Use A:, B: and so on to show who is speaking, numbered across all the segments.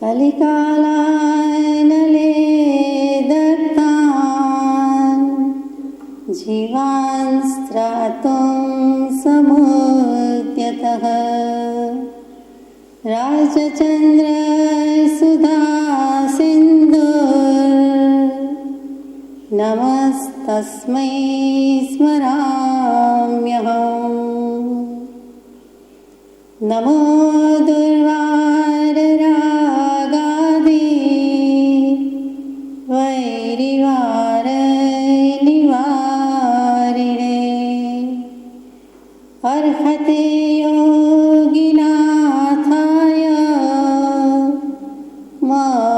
A: कलिकालानले दत्तान् जीवान् स्त्रातुं समुद्यतः राजचन्द्र सुधा सिन्धुर् नमस्तस्मै स्मराम्यहम्। नमो दुर्वाररागादि वैरिवारनिवारिणे अर्हते योगिनाथाय महावीरायतायिने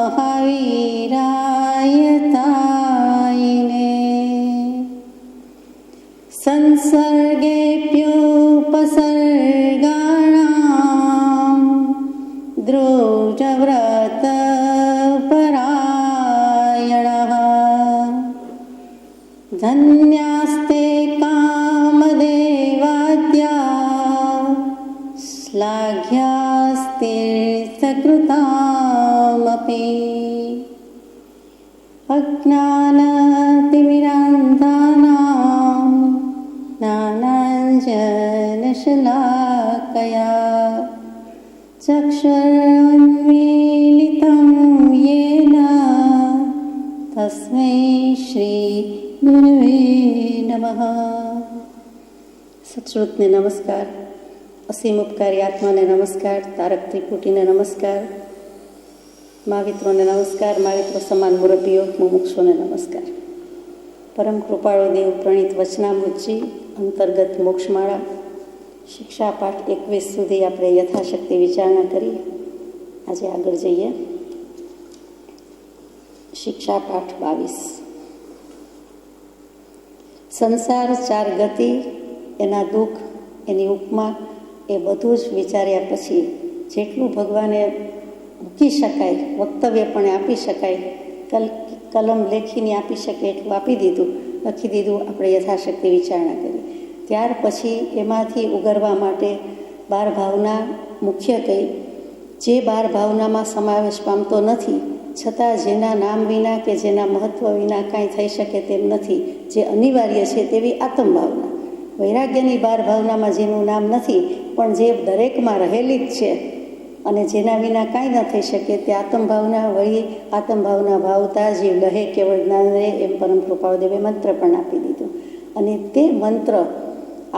A: संसर्गेऽप्युपसर्गाणां द्रुजव्रतपरायणः धन्यास्ते कामदेवाद्या श्लाघ्यास्तीर्थकृतामपि अज्ञानतिमिरान्धानां ज्ञानाञ्जनशलाकया चक्षुरुन्मीलितं येन तस्मै श्रीगुरवे नमः। सत्श्रुतने नमस्कार, असीम उपकारी आत्माने नमस्कार, तारक त्रिपुटीने नमस्कार, महावित्रोने नमस्कार, महाविત્રો સમાન મુરબ્બીઓ મુમુક્ષોને નમસ્કાર। પરમ કૃપાળુ દેવ પ્રણીત વચનામૃતજી અંતર્ગત મોક્ષમાળા શિક્ષા પાઠ 21 સુધી આપણે યથાશક્તિ વિચારણા કરી આજે આગળ જઈએ। શિક્ષા પાઠ 22 સંસાર ચાર ગતિ, એના દુઃખ, એની ઉપમા એ બધું જ વિચાર્યા પછી જેટલું ભગવાને મૂકી શકાય, વક્તવ્ય પણ આપી શકાય, કલમ લેખીને આપી શકે એટલું લખી દીધું। આપણે યથાશક્તિ વિચારણા કરી। ત્યાર પછી એમાંથી ઉગરવા માટે 12 ભાવના મુખ્ય કહી, જે 12 ભાવનામાં સમાવેશ પામતો નથી, છતાં જેના નામ વિના કે જેના મહત્વ વિના કાંઈ થઈ શકે તેમ નથી, જે અનિવાર્ય છે તેવી આત્મભાવના। વૈરાગ્યની 12 ભાવનામાં જેનું નામ નથી પણ જે દરેકમાં રહેલી જ છે અને જેના વિના કાંઈ ન થઈ શકે તે આત્મભાવના। વળી આત્મભાવના ભાવતા જીવ લહે કેવળ જ્ઞાન રહે એમ પરમ કૃપાળુદેવે મંત્ર પણ આપી દીધો અને તે મંત્ર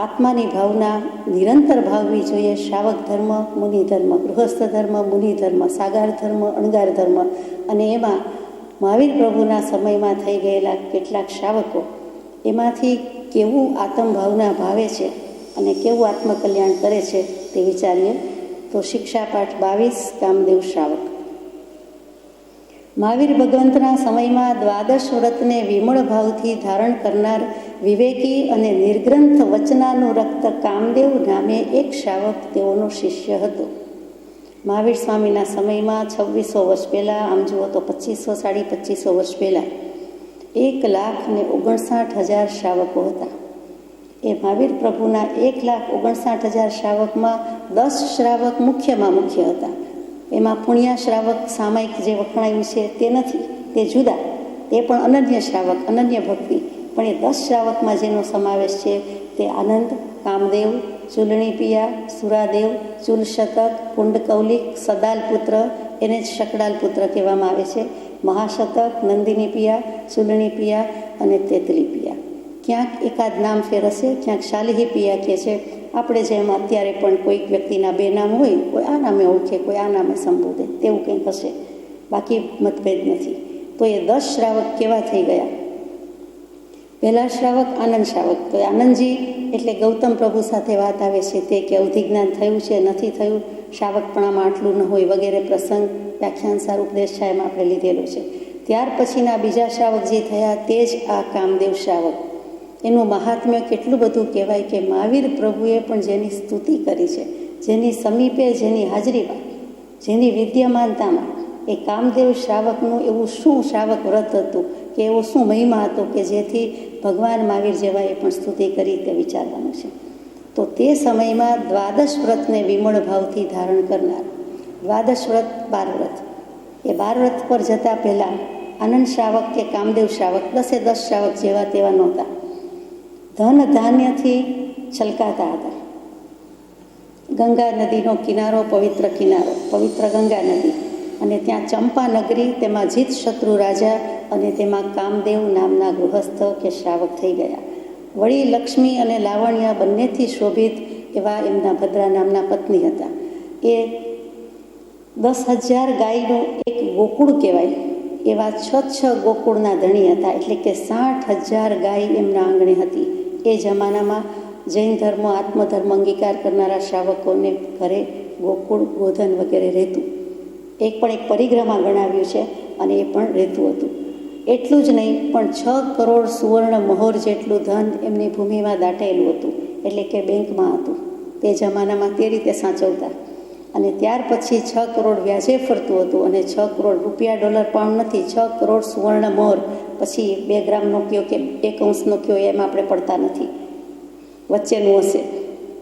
A: આત્માની ભાવના નિરંતર ભાવવી જોઈએ। શ્રાવક ધર્મ, મુનિ ધર્મ, ગૃહસ્થ ધર્મ, મુનિ ધર્મ, સાગાર ધર્મ, અણગાર ધર્મ અને એમાં મહાવીર પ્રભુના સમયમાં થઈ ગયેલા કેટલાક શ્રાવકો એમાંથી કેવું આત્મભાવના ભાવે છે અને કેવું આત્મકલ્યાણ કરે છે તે વિચારીએ। તો શિક્ષા પાઠ 22 કામદેવ શ્રાવક। મહાવીર ભગવંતના સમયમાં દ્વાદશ વ્રતને વિમળ ભાવથી ધારણ કરનાર વિવેકી અને નિર્ગ્રંથ વચનાનુરક્ત કામદેવ નામે એક શ્રાવક તેઓનો શિષ્ય હતો। મહાવીર સ્વામીના સમયમાં 2600 વર્ષ પહેલાં, આમ જુઓ તો 2500-2500 વર્ષ પહેલાં 1,59,000 શ્રાવકો હતા। એ મહાવીર પ્રભુના 1,59,000 શ્રાવકમાં 10 શ્રાવક મુખ્યમાં મુખ્ય હતા। એમાં પુણ્યા શ્રાવક સામાયિક જે વખણાયું છે તે નથી, તે જુદા, તે પણ અનન્ય શ્રાવક, અનન્ય ભક્તિ। પણ એ 10 શ્રાવકમાં જેનો સમાવેશ છે તે આનંદ, કામદેવ, ચૂલણી પિયા, સુરાદેવ, ચૂલશતક, કુંડકૌલિક, સદાલ પુત્ર, એને જ શકડાલ પુત્ર કહેવામાં આવે છે, મહાશતક, નંદિની પિયા, ચૂલણી પિયા અને તેતલી પિયા। ક્યાંક એકાદ નામ ફેર હશે, ક્યાંક શાલિહી પિયા કહે છે। આપણે જેમ અત્યારે પણ કોઈક વ્યક્તિના 2 નામ હોય, કોઈ આ નામે ઓળખે, કોઈ આ નામે સંબોધે, તેવું કંઈક હશે, બાકી મતભેદ નથી। તો એ 10 શ્રાવક કેવા થઈ ગયા? પહેલા શ્રાવક આનંદ શ્રાવક। તો આનંદજી એટલે ગૌતમ પ્રભુ સાથે વાત આવે છે તે કે અવધિજ્ઞાન થયું છે, નથી થયું, શ્રાવકપણામાં આટલું ન હોય વગેરે પ્રસંગ વ્યાખ્યાન સાર ઉપદેશ છાયામાં આપણે લીધેલો છે। ત્યાર પછીના બીજા શ્રાવક જે થયા તે જ આ કામદેવ શ્રાવક। એનું મહાત્મ્ય કેટલું બધું કહેવાય કે મહાવીર પ્રભુએ પણ જેની સ્તુતિ કરી છે, જેની સમીપે, જેની હાજરીમાં, જેની વિદ્યમાનતામાં એ કામદેવ શ્રાવકનું એવું શું શ્રાવક વ્રત હતું કે એવો શું મહિમા હતો કે જેથી ભગવાન મહાવીર જેવાએ પણ સ્તુતિ કરી તે વિચારવાનું છે। તો તે સમયમાં દ્વાદશ વ્રતને વિમળ ભાવથી ધારણ કરનાર, દ્વાદશ વ્રત 12 વ્રત, એ 12 વ્રત પર જતા પહેલાં આનંદ શ્રાવક કે કામદેવ શ્રાવક 10 શ્રાવક જેવા તેવા નહોતા. ધન ધાન્યથી છલકાતા હતા. ગંગા નદીનો કિનારો, પવિત્ર ગંગા નદી, અને ત્યાં ચંપા નગરી, તેમાં જીત શત્રુ રાજા અને તેમાં કામદેવ નામના ગૃહસ્થ કે શ્રાવક થઈ ગયા. વળી લક્ષ્મી અને લાવણ્ય બંનેથી શોભિત એવા એમના ભદ્રા નામના પત્ની હતા. એ 10,000 ગાયનું એક ગોકુળ કહેવાય એવા 6 ગોકુળના ધણી હતા. એટલે કે 60,000 ગાય એમના આંગણે હતી. એ જમાનામાં જૈન ધર્મ, આત્મધર્મ અંગીકાર કરનારા શ્રાવકોને ઘરે ગોકુળ, ગોધન વગેરે રહેતું. એક પરિક્રમા ગણાવ્યું છે અને એ પણ રહેતું હતું. એટલું જ નહીં, પણ 6 કરોડ સુવર્ણ મહોર જેટલું ધન એમની ભૂમિમાં દાટેલું હતું. એટલે કે બેંકમાં હતું. તે જમાનામાં તે રીતે સાચવતા. અને ત્યાર પછી 6 કરોડ વ્યાજે ફરતું હતું. અને 6 કરોડ રૂપિયા, ડોલર, પાઉન્ડ નથી, 6 કરોડ સુવર્ણ મહોર. પછી 2 ગ્રામનો કયો કે 1 અંશનો કયો, એમાં આપણે પડતા નથી, વચ્ચેનું હશે.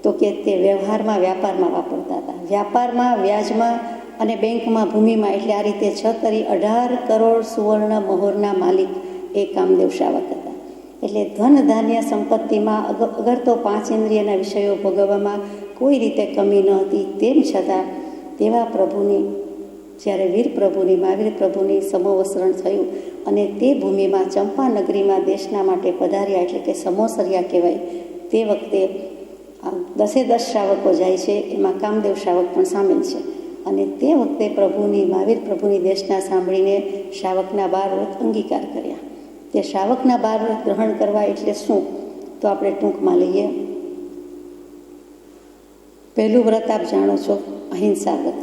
A: તો કે તે વ્યવહારમાં, વ્યાપારમાં વાપરતા હતા. વ્યાપારમાં, વ્યાજમાં અને બેંકમાં, ભૂમિમાં. એટલે આ રીતે 18 કરોડ સુવર્ણ મહોરના માલિક એ કામદેવ શ્રાવક હતા. એટલે ધન ધાન્ય સંપત્તિમાં અગર તો 5 ઇન્દ્રિયના વિષયો ભોગવવામાં કોઈ રીતે કમી ન હતી, તેમ છતાં તેવા પ્રભુની, જ્યારે વીર પ્રભુની, મહાવીર પ્રભુની સમોવસરણ થયું અને તે ભૂમિમાં ચંપા નગરીમાં દેશના માટે પધાર્યા, એટલે કે સમોસર્યા કહેવાય. તે વખતે 10 શ્રાવકો જાય છે, એમાં કામદેવ શ્રાવક પણ સામેલ છે. અને તે વખતે મહાવીર પ્રભુની દેશના સાંભળીને શ્રાવકના 12 વ્રત અંગીકાર કર્યા. તે શ્રાવકના 12 વ્રત ગ્રહણ કરવા એટલે શું, તો આપણે ટૂંકમાં લઈએ. પહેલું વ્રત આપ જાણો છો, અહિંસા વ્રત.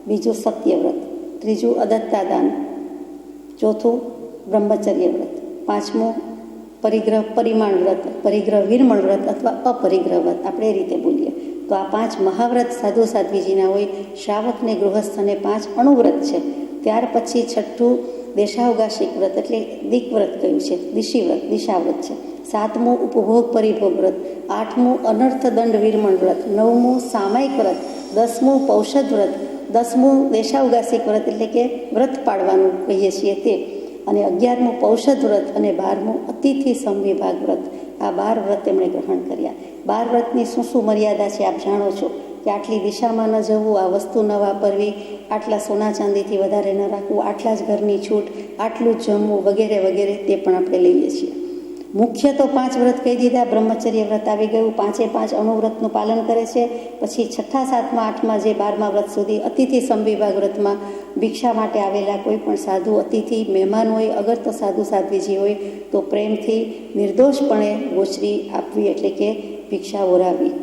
A: બીજું સત્ય વ્રત. ત્રીજું અદત્તા દાન. ચોથું બ્રહ્મચર્ય વ્રત. પાંચમું પરિમાણ વ્રત, પરિગ્રહ વિરમણ વ્રત અથવા અપરિગ્રહ વ્રત, આપણે એ રીતે બોલીએ. તો આ 5 મહાવ્રત સાધુ સાધ્વીજીના હોય. શ્રાવકને, ગૃહસ્થને 5 અણુવ્રત છે. ત્યાર પછી 6થું દેશાવકાશિક વ્રત, એટલે દિક્વ્રત કહ્યું છે, દિશાવ્રત છે. 7મું ઉપભોગ પરિભોગ વ્રત. 8મું અનર્થ દંડ વિરમણ વ્રત. 9મું સામાયિક વ્રત. 10મું પૌષધ વ્રત. 10મું દેશાવકાશિક વ્રત, એટલે કે વ્રત પાડવાનું કહીએ છીએ તે. અને 11મું પૌષધ વ્રત અને 12મું અતિથિ સમવિભાગ વ્રત. આ 12 વ્રત એમણે ગ્રહણ કર્યા. 12 વ્રતની શું મર્યાદા છે આપ જાણો છો કે આટલી દિશામાં ન જવું, આ વસ્તુ ન વાપરવી, આટલા સોના ચાંદીથી વધારે ન રાખવું, આટલા જ ઘરની છૂટ, આટલું જ જમવું વગેરે વગેરે, તે પણ આપણે લઈએ છીએ. મુખ્ય તો 5 વ્રત કહી દીધા. બ્રહ્મચર્ય વ્રત આવી ગયું. 5 અણુવ્રતનું પાલન કરે છે. પછી 6, 7, 8માં જે 12મા વ્રત સુધી અતિથિ સમવિભાગ વ્રતમાં ભિક્ષા માટે આવેલા કોઈ પણ સાધુ, અતિથિ, મહેમાન હોય, અગર તો સાધુ સાધ્વીજી હોય તો પ્રેમથી નિર્દોષપણે ગોચરી આપવી, એટલે કે ભિક્ષા ઓરાવવી.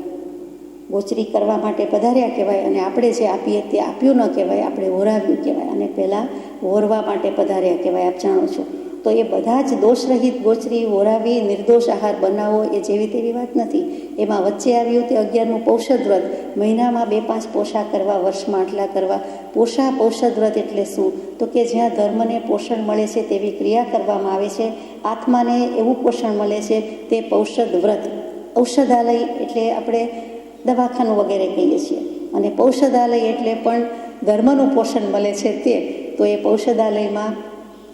A: ગોચરી કરવા માટે પધાર્યા કહેવાય. અને આપણે જે આપીએ તે આપ્યું ન કહેવાય, આપણે ઓરાવ્યું કહેવાય. અને પહેલાં ઓરવા માટે પધાર્યા કહેવાય, આપ જાણો છો. તો એ બધા જ દોષરહિત ગોચરી ઓરાવી, નિર્દોષ આહાર બનાવો, એ જેવી તેવી વાત નથી. એમાં વચ્ચે આવ્યું તે 11મું પૌષધ વ્રત. મહિનામાં 2-5 પોષા કરવા, વર્ષમાં આટલા કરવા. પૌષધ વ્રત એટલે શું, તો કે જ્યાં ધર્મને પોષણ મળે છે તેવી ક્રિયા કરવામાં આવે છે, આત્માને એવું પોષણ મળે છે, તે પૌષધ વ્રત. ઔષધાલય એટલે આપણે દવાખાનું વગેરે કહીએ છીએ. અને પૌષધાલય એટલે પણ ધર્મનું પોષણ મળે છે તે. તો એ પૌષધાલયમાં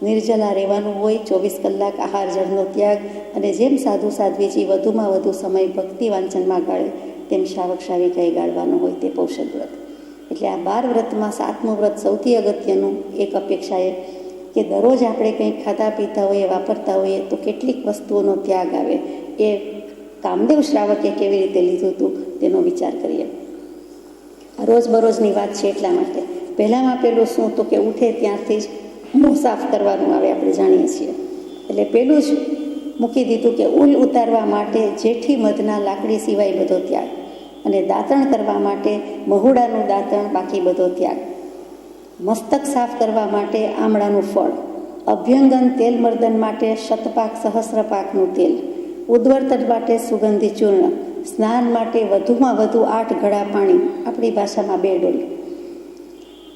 A: નિર્જલા રહેવાનું હોય, 24 કલાક આહાર જળનો ત્યાગ. અને જેમ સાધુ સાધ્વીજી વધુમાં વધુ સમય ભક્તિ વાંચનમાં ગાળે, તેમ શ્રાવક શ્રાવિકાએ ગાળવાનું હોય તે પૌષધ વ્રત. એટલે આ 12 વ્રતમાં 7મું વ્રત સૌથી અગત્યનું. એક અપેક્ષા એ કે દરરોજ આપણે કંઈક ખાતા પીતા હોઈએ, વાપરતા હોઈએ તો કેટલીક વસ્તુઓનો ત્યાગ આવે. એ કામદેવ શ્રાવકે કેવી રીતે લીધું હતું તેનો વિચાર કરીએ. રોજબરોજની વાત છે એટલા માટે. પહેલામાં પેલું શું, તો કે ઉઠે ત્યારથી જ મોં સાફ કરવાનું આવે, આપણે જાણીએ છીએ. એટલે પેલું જ મૂકી દીધું કે ઉલ ઉતારવા માટે જેઠી મધના લાકડી સિવાય બધો ત્યાગ. અને દાંતણ કરવા માટે મહુડાનું દાંતણ, બાકી બધો ત્યાગ. મસ્તક સાફ કરવા માટે આમળાનું ફળ. અભ્યંગન તેલ મર્દન માટે શતપાક સહસ્રપાકનું તેલ. ઉદ્વર્તન માટે સુગંધી ચૂર્ણ. સ્નાન માટે વધુમાં વધુ 8 ઘડા પાણી, આપણી ભાષામાં 2 ડોલ.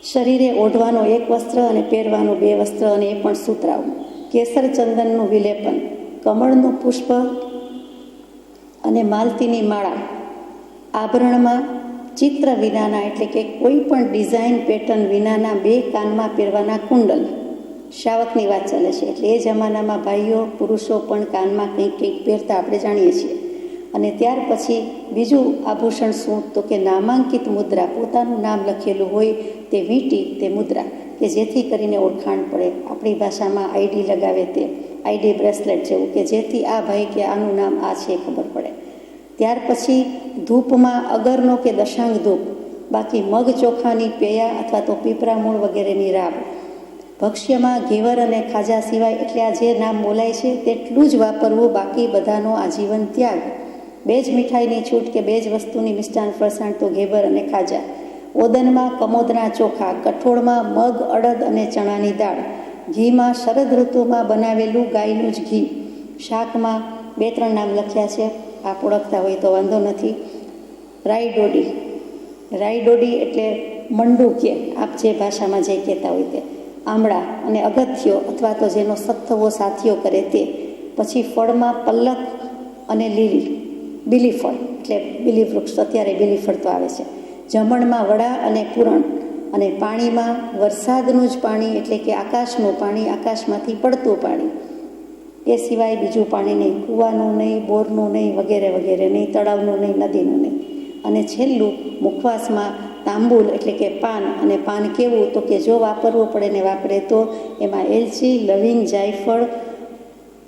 A: શરીરે ઓઢવાનો 1 વસ્ત્ર અને પહેરવાનું 2 વસ્ત્ર, અને એ પણ સુતરાઉ. કેસર ચંદનનું વિલેપન. કમળનું પુષ્પ અને માલતીની માળા. આભરણમાં ચિત્ર વિનાના એટલે કે કોઈ પણ ડિઝાઇન પેટર્ન વિનાના 2 કાનમાં પહેરવાના કુંડલ, શાવકની વાત ચાલે છે. એટલે એ જમાનામાં ભાઈઓ પુરુષો પણ કાનમાં કંઈક કંઈક પહેરતા આપણે જાણીએ છીએ. અને ત્યાર પછી બીજું આભૂષણ શું? તો કે નામાંકિત મુદ્રા, પોતાનું નામ લખેલું હોય તે વીંટી, તે મુદ્રા, કે જેથી કરીને ઓળખાણ પડે. આપણી ભાષામાં આઈડી લગાવે તે આઈડી બ્રેસલેટ જેવું, કે જેથી આ ભાઈ કે આનું નામ આ છે ખબર પડે. ત્યાર પછી ધૂપમાં અગરનો કે દશાંગ ધૂપ, બાકી મગ ચોખાની પેયા અથવા તો પીપરા મૂળ વગેરેની રાબ. ભક્ષ્યમાં ઘેવર અને ખાજા સિવાય, એટલે આ જે નામ બોલાય છે તેટલું જ વાપરવું, બાકી બધાનો આજીવન ત્યાગ. 2 જ મીઠાઈની છૂટ કે 2 જ વસ્તુની મિષ્ટાન ફરસાણ, તો ઘેવર અને ખાજા. ઓદનમાં કમોદના ચોખા, કઠોળમાં મગ, અડદ અને ચણાની દાળ, ઘીમાં શરદ ઋતુમાં બનાવેલું ગાયનું જ ઘી. શાકમાં 2-3 નામ લખ્યા છે, આપ ઓળખતા હોય તો વાંધો નથી. રાઈ ડોડી, રાઈ ડોડી એટલે મંડું કે આપ જે ભાષામાં જે કહેતા હોય તે. આમળા અને અગત્યો અથવા તો જેનો સત્થવો સાથીઓ કરે તે. પછી ફળમાં પલ્લક અને લીલી, બીલીફળ એટલે બીલી વૃક્ષ, અત્યારે બીલીફળ તો આવે છે. જમણમાં વડા અને પૂરણ, અને પાણીમાં વરસાદનું જ પાણી એટલે કે આકાશનું પાણી, આકાશમાંથી પડતું પાણી. એ સિવાય બીજું પાણી નહીં, કૂવાનું નહીં, બોરનું નહીં, વગેરે વગેરે નહીં, તળાવનું નહીં, નદીનું નહીં. અને છેલ્લું મુખવાસમાં તાંબુલ એટલે કે પાન. અને પાન કેવું? તો કે જો વાપરવું પડે ને વાપરે તો એમાં એલચી, લવિંગ, જાયફળ,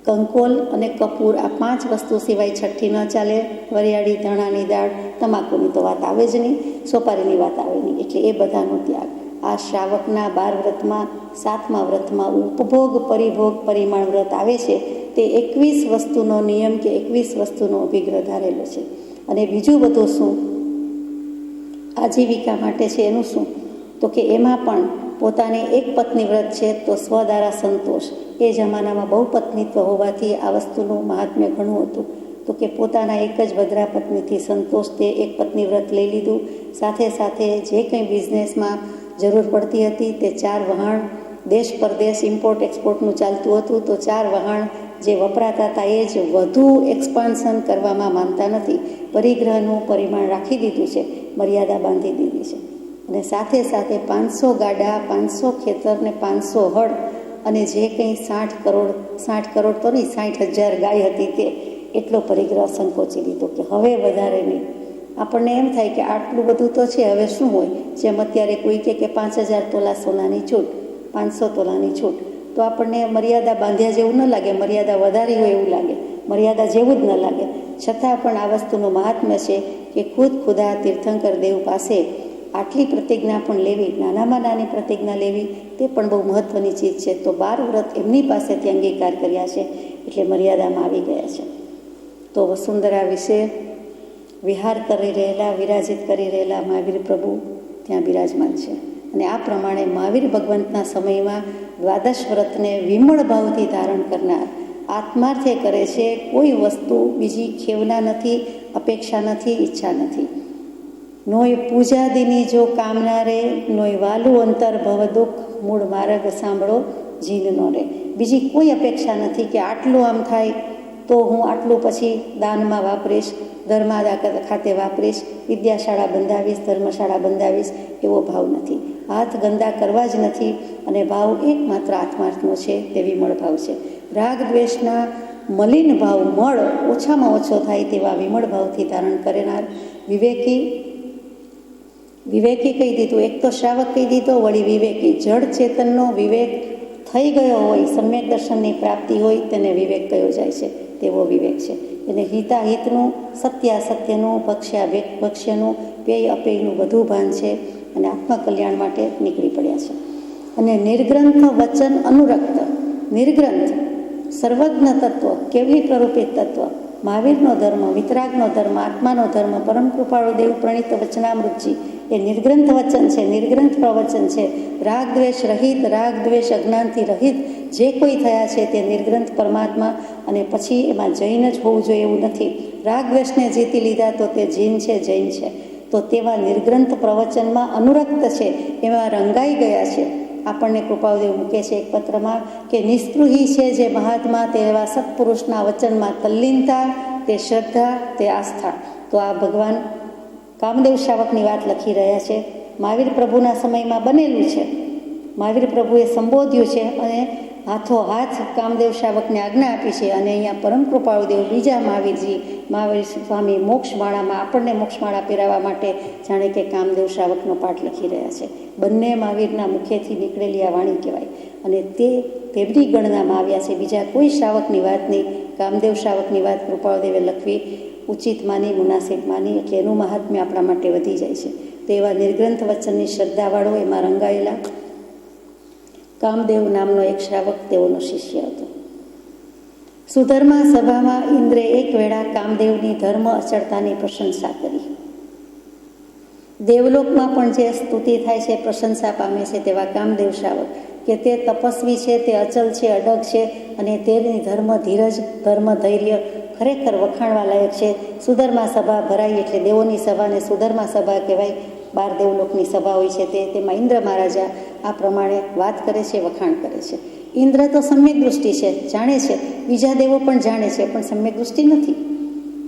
A: કંકોલ અને કપૂર, આ 5 વસ્તુ સિવાય છઠ્ઠી ન ચાલે. વરિયાળી, ધાણાની દાળ, તમાકુની તો વાત આવે જ નહીં, સોપારીની વાત આવે નહીં. એટલે એ બધાનો ત્યાગ આ શ્રાવકના 12 વ્રતમાં 7મા વ્રતમાં ઉપભોગ પરિભોગ પરિમાણ વ્રત આવે છે. તે 21 વસ્તુનો નિયમ કે 21 વસ્તુનો અભિગ્રહ ધારેલો છે. અને બીજું બધું શું? આજીવિકા માટે છે એનું શું? તો કે એમાં પણ પોતાને એક પત્ની વ્રત છે તો સ્વદારા સંતોષ. એ જમાનામાં બહુપત્નીત્વ હોવાથી આ વસ્તુનું મહાત્મ્ય ઘણું હતું. તો કે પોતાના એક જ વદ્રા પત્નીથી સંતોષ, તે એક પત્ની વ્રત લઈ લીધું. સાથે સાથે જે કંઈ બિઝનેસમાં જરૂર પડતી હતી તે 4 વહાણ, દેશ પરદેશ ઇમ્પોર્ટ એક્સપોર્ટનું ચાલતું હતું, તો 4 વહાણ જે વપરાતા હતા એ જ, વધુ એક્સપાન્શન કરવામાં માનતા નથી. પરિગ્રહનું પરિમાણ રાખી દીધું છે, મર્યાદા બાંધી દીધી છે. અને સાથે સાથે 500 ગાડા, 500 ખેતર ને 500 હળ, અને જે કંઈ 60 કરોડ તો નહીં, 60,000 ગાય હતી તે, એટલો પરિગ્રહ સંકોચી લીધો કે હવે વધારે નહીં. આપણને એમ થાય કે આટલું બધું તો છે, હવે શું હોય? જેમ અત્યારે કોઈ કે 5,000 તોલા સોનાની છૂટ, 500 તોલાની છૂટ, તો આપણને મર્યાદા બાંધ્યા જેવું ન લાગે, મર્યાદા વધારી હોય એવું લાગે, મર્યાદા જેવું જ ન લાગે. છતાં પણ આ વસ્તુનું મહાત્મ્ય છે કે ખુદા તીર્થંકર દેવ પાસે આટલી પ્રતિજ્ઞા પણ લેવી, નાનામાં નાની પ્રતિજ્ઞા લેવી, તે પણ બહુ મહત્ત્વની ચીજ છે. તો 12 વ્રત એમની પાસેથી અંગીકાર કર્યા છે, એટલે મર્યાદામાં આવી ગયા છે. તો વસુંધરા વિશે વિહાર કરી રહેલા, વિરાજિત કરી રહેલા મહાવીર પ્રભુ ત્યાં બિરાજમાન છે. અને આ પ્રમાણે મહાવીર ભગવંતના સમયમાં દ્વાદશ વ્રતને વિમળ ભાવથી ધારણ કરનાર આત્માર્થે કરે છે. કોઈ વસ્તુ બીજી ખેવના નથી, અપેક્ષા નથી, ઈચ્છા નથી. નોય પૂજાદિની જો કામના રે, નોય વાલું અંતર ભવ દુઃખ, મૂળ માર્ગ સાંભળો જીન નો રે. બીજી કોઈ અપેક્ષા નથી કે આટલું આમ થાય તો હું આટલું પછી દાનમાં વાપરીશ, ધર્માદા ખાતે વાપરીશ, વિદ્યાશાળા બંધાવીશ, ધર્મશાળા બંધાવીશ, એવો ભાવ નથી. હાથ ગંદા કરવા જ નથી. અને ભાવ એકમાત્ર આત્માર્થનો છે, તે વિમળ ભાવ છે. રાગ દ્વેષના મલિન ભાવ મળ ઓછામાં ઓછો થાય તેવા વિમળ ભાવથી ધારણ કરનાર વિવેકી કહી દીધું. એક તો શ્રાવક કહી દીધો, વળી વિવેકી. જડ ચેતનનો વિવેક થઈ ગયો હોય, સમ્યક દર્શનની પ્રાપ્તિ હોય, તેને વિવેક કયો જાય છે, તેવો વિવેક છે. એને હિતાહિતનું, સત્યાસત્યનું, ભક્ષ્યનું, પેય અપેયનું બધું ભાન છે, અને આત્મકલ્યાણ માટે નીકળી પડ્યા છે. અને નિર્ગ્રંથ વચન અનુરક્ત, નિર્ગ્રંથ સર્વજ્ઞ તત્વ, કેવલી પ્રરૂપિત તત્વ, મહાવીરનો ધર્મ, વિતરાગનો ધર્મ, આત્માનો ધર્મ, પરમ કૃપાળુ દેવ પ્રણીત વચનામૃતજી એ નિર્ગ્રંથ વચન છે, નિર્ગ્રંથ પ્રવચન છે. રાગ દ્વેષ રહિત, રાગ દ્વેષ અજ્ઞાનથી રહિત જે કોઈ થયા છે તે નિર્ગ્રંથ પરમાત્મા. અને પછી એમાં જૈન જ હોવું જોઈએ એવું નથી. રાગ દ્વેષને જીતી લીધા તો તે જીન છે, જૈન છે. તો તેવા નિર્ગ્રંથ પ્રવચનમાં અનુરક્ત છે, એમાં રંગાઈ ગયા છે. આપણને કૃપાદેવ મૂકે છે એક પત્રમાં કે નિસ્પૃહી છે જે મહાત્મા, તેવા સત્પુરુષના વચનમાં તલ્લીનતા, તે શ્રદ્ધા, તે આસ્થા. તો આ ભગવાન કામદેવ શ્રાવકની વાત લખી રહ્યા છે. મહાવીર પ્રભુના સમયમાં બનેલું છે. મહાવીર પ્રભુએ સંબોધ્યું છે અને હાથોહાથ કામદેવ શ્રાવકને આજ્ઞા આપી છે. અને અહીંયા પરમ કૃપાળુદેવ બીજા મહાવીર સ્વામી મોક્ષમાળામાં આપણને મોક્ષમાળા પહેરાવવા માટે જાણે કે કામદેવ શ્રાવકનો પાઠ લખી રહ્યા છે. બંને મહાવીરના મુખેથી નીકળેલી આ વાણી કહેવાય અને તે તેમની ગણનામાં આવ્યા છે. બીજા કોઈ શ્રાવકની વાત નહીં, કામદેવ શ્રાવકની વાત કૃપાળુદેવે લખવી ઉચિત માની, મુનાસિબ માની, એટલે એનું મહાત્મ્ય આપણા માટે વધી જાય છે. તો એવા નિર્ગ્રંથ વચનની શ્રદ્ધાવાળો એમાં રંગાયેલા કામદેવ નામનો એક શ્રાવક તેઓનો શિષ્ય હતો. સુધર્મા સભામાં ઇન્દ્રે એક વેળા કામદેવની ધર્મ અચળતાની પ્રશંસા કરી. દેવલોકમાં પણ જે સ્તુતિ થાય છે, પ્રશંસા પામે છે તેવા કામદેવ શ્રાવક કે તે તપસ્વી છે, તે અચલ છે, અડગ છે અને તેની ધર્મ ધીરજ, ધર્મ ધૈર્ય ખરેખર વખાણવા લાયક છે. સુધર્મા સભા ભરાઈ એટલે દેવોની સભાને સુધર્મા સભા કહેવાય. 12 દેવલોકની સભા હોય છે તેમાં ઇન્દ્ર મહારાજા આ પ્રમાણે વાત કરે છે, વખાણ કરે છે. ઇન્દ્ર તો સમ્યક દૃષ્ટિ છે, જાણે છે, બીજા દેવો પણ જાણે છે, પણ સમ્યક દૃષ્ટિ નથી.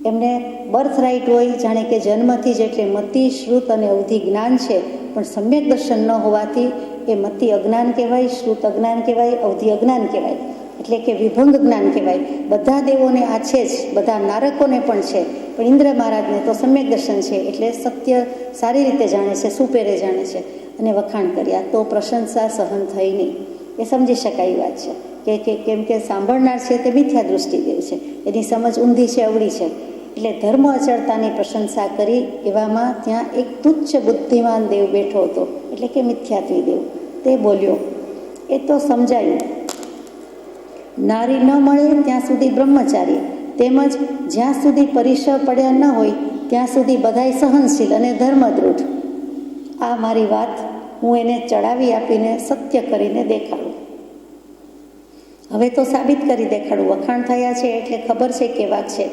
A: એમને બર્થ રાઇટ હોય, જાણે કે જન્મથી જ, એટલે મતિ, શ્રુત અને અવધિ જ્ઞાન છે, પણ સમ્યક દર્શન ન હોવાથી એ મતિ અજ્ઞાન કહેવાય, શ્રુત અજ્ઞાન કહેવાય, અવધિ અજ્ઞાન કહેવાય, એટલે કે વિભંગ જ્ઞાન કહેવાય. બધા દેવોને આ છે જ, બધા નારકોને પણ છે, પણ ઇન્દ્ર મહારાજને તો સમ્યક દર્શન છે એટલે સત્ય સારી રીતે જાણે છે, સુપેરે જાણે છે અને વખાણ કર્યા. તો પ્રશંસા સહન થઈ નહીં, એ સમજી શકાય વાત છે કે કેમ કે સાંભળનાર છે તે મિથ્યા દૃષ્ટિ દેવ છે, એની સમજ ઊંધી છે, અવળી છે. એટલે ધર્મ અચળતાની પ્રશંસા કરી એવામાં ત્યાં એક તુચ્છ બુદ્ધિમાન દેવ બેઠો હતો, એટલે કે મિથ્યાત્વી દેવ. તે બોલ્યો, એ તો સમજાયું, નારી ન મળે ત્યાં સુધી બ્રહ્મચારી, તેમજ જ્યાં સુધી પરિસર પડ્યા ન હોય ત્યાં સુધી બધાય સહનશીલ અને ધર્મદૃઢ. આ મારી વાત હું એને ચડાવી આપીને સત્ય કરીને દેખાડું. હવે તો સાબિત કરી દેખાડું. વખાણ થયા છે એટલે ખબર છે કેવા છે.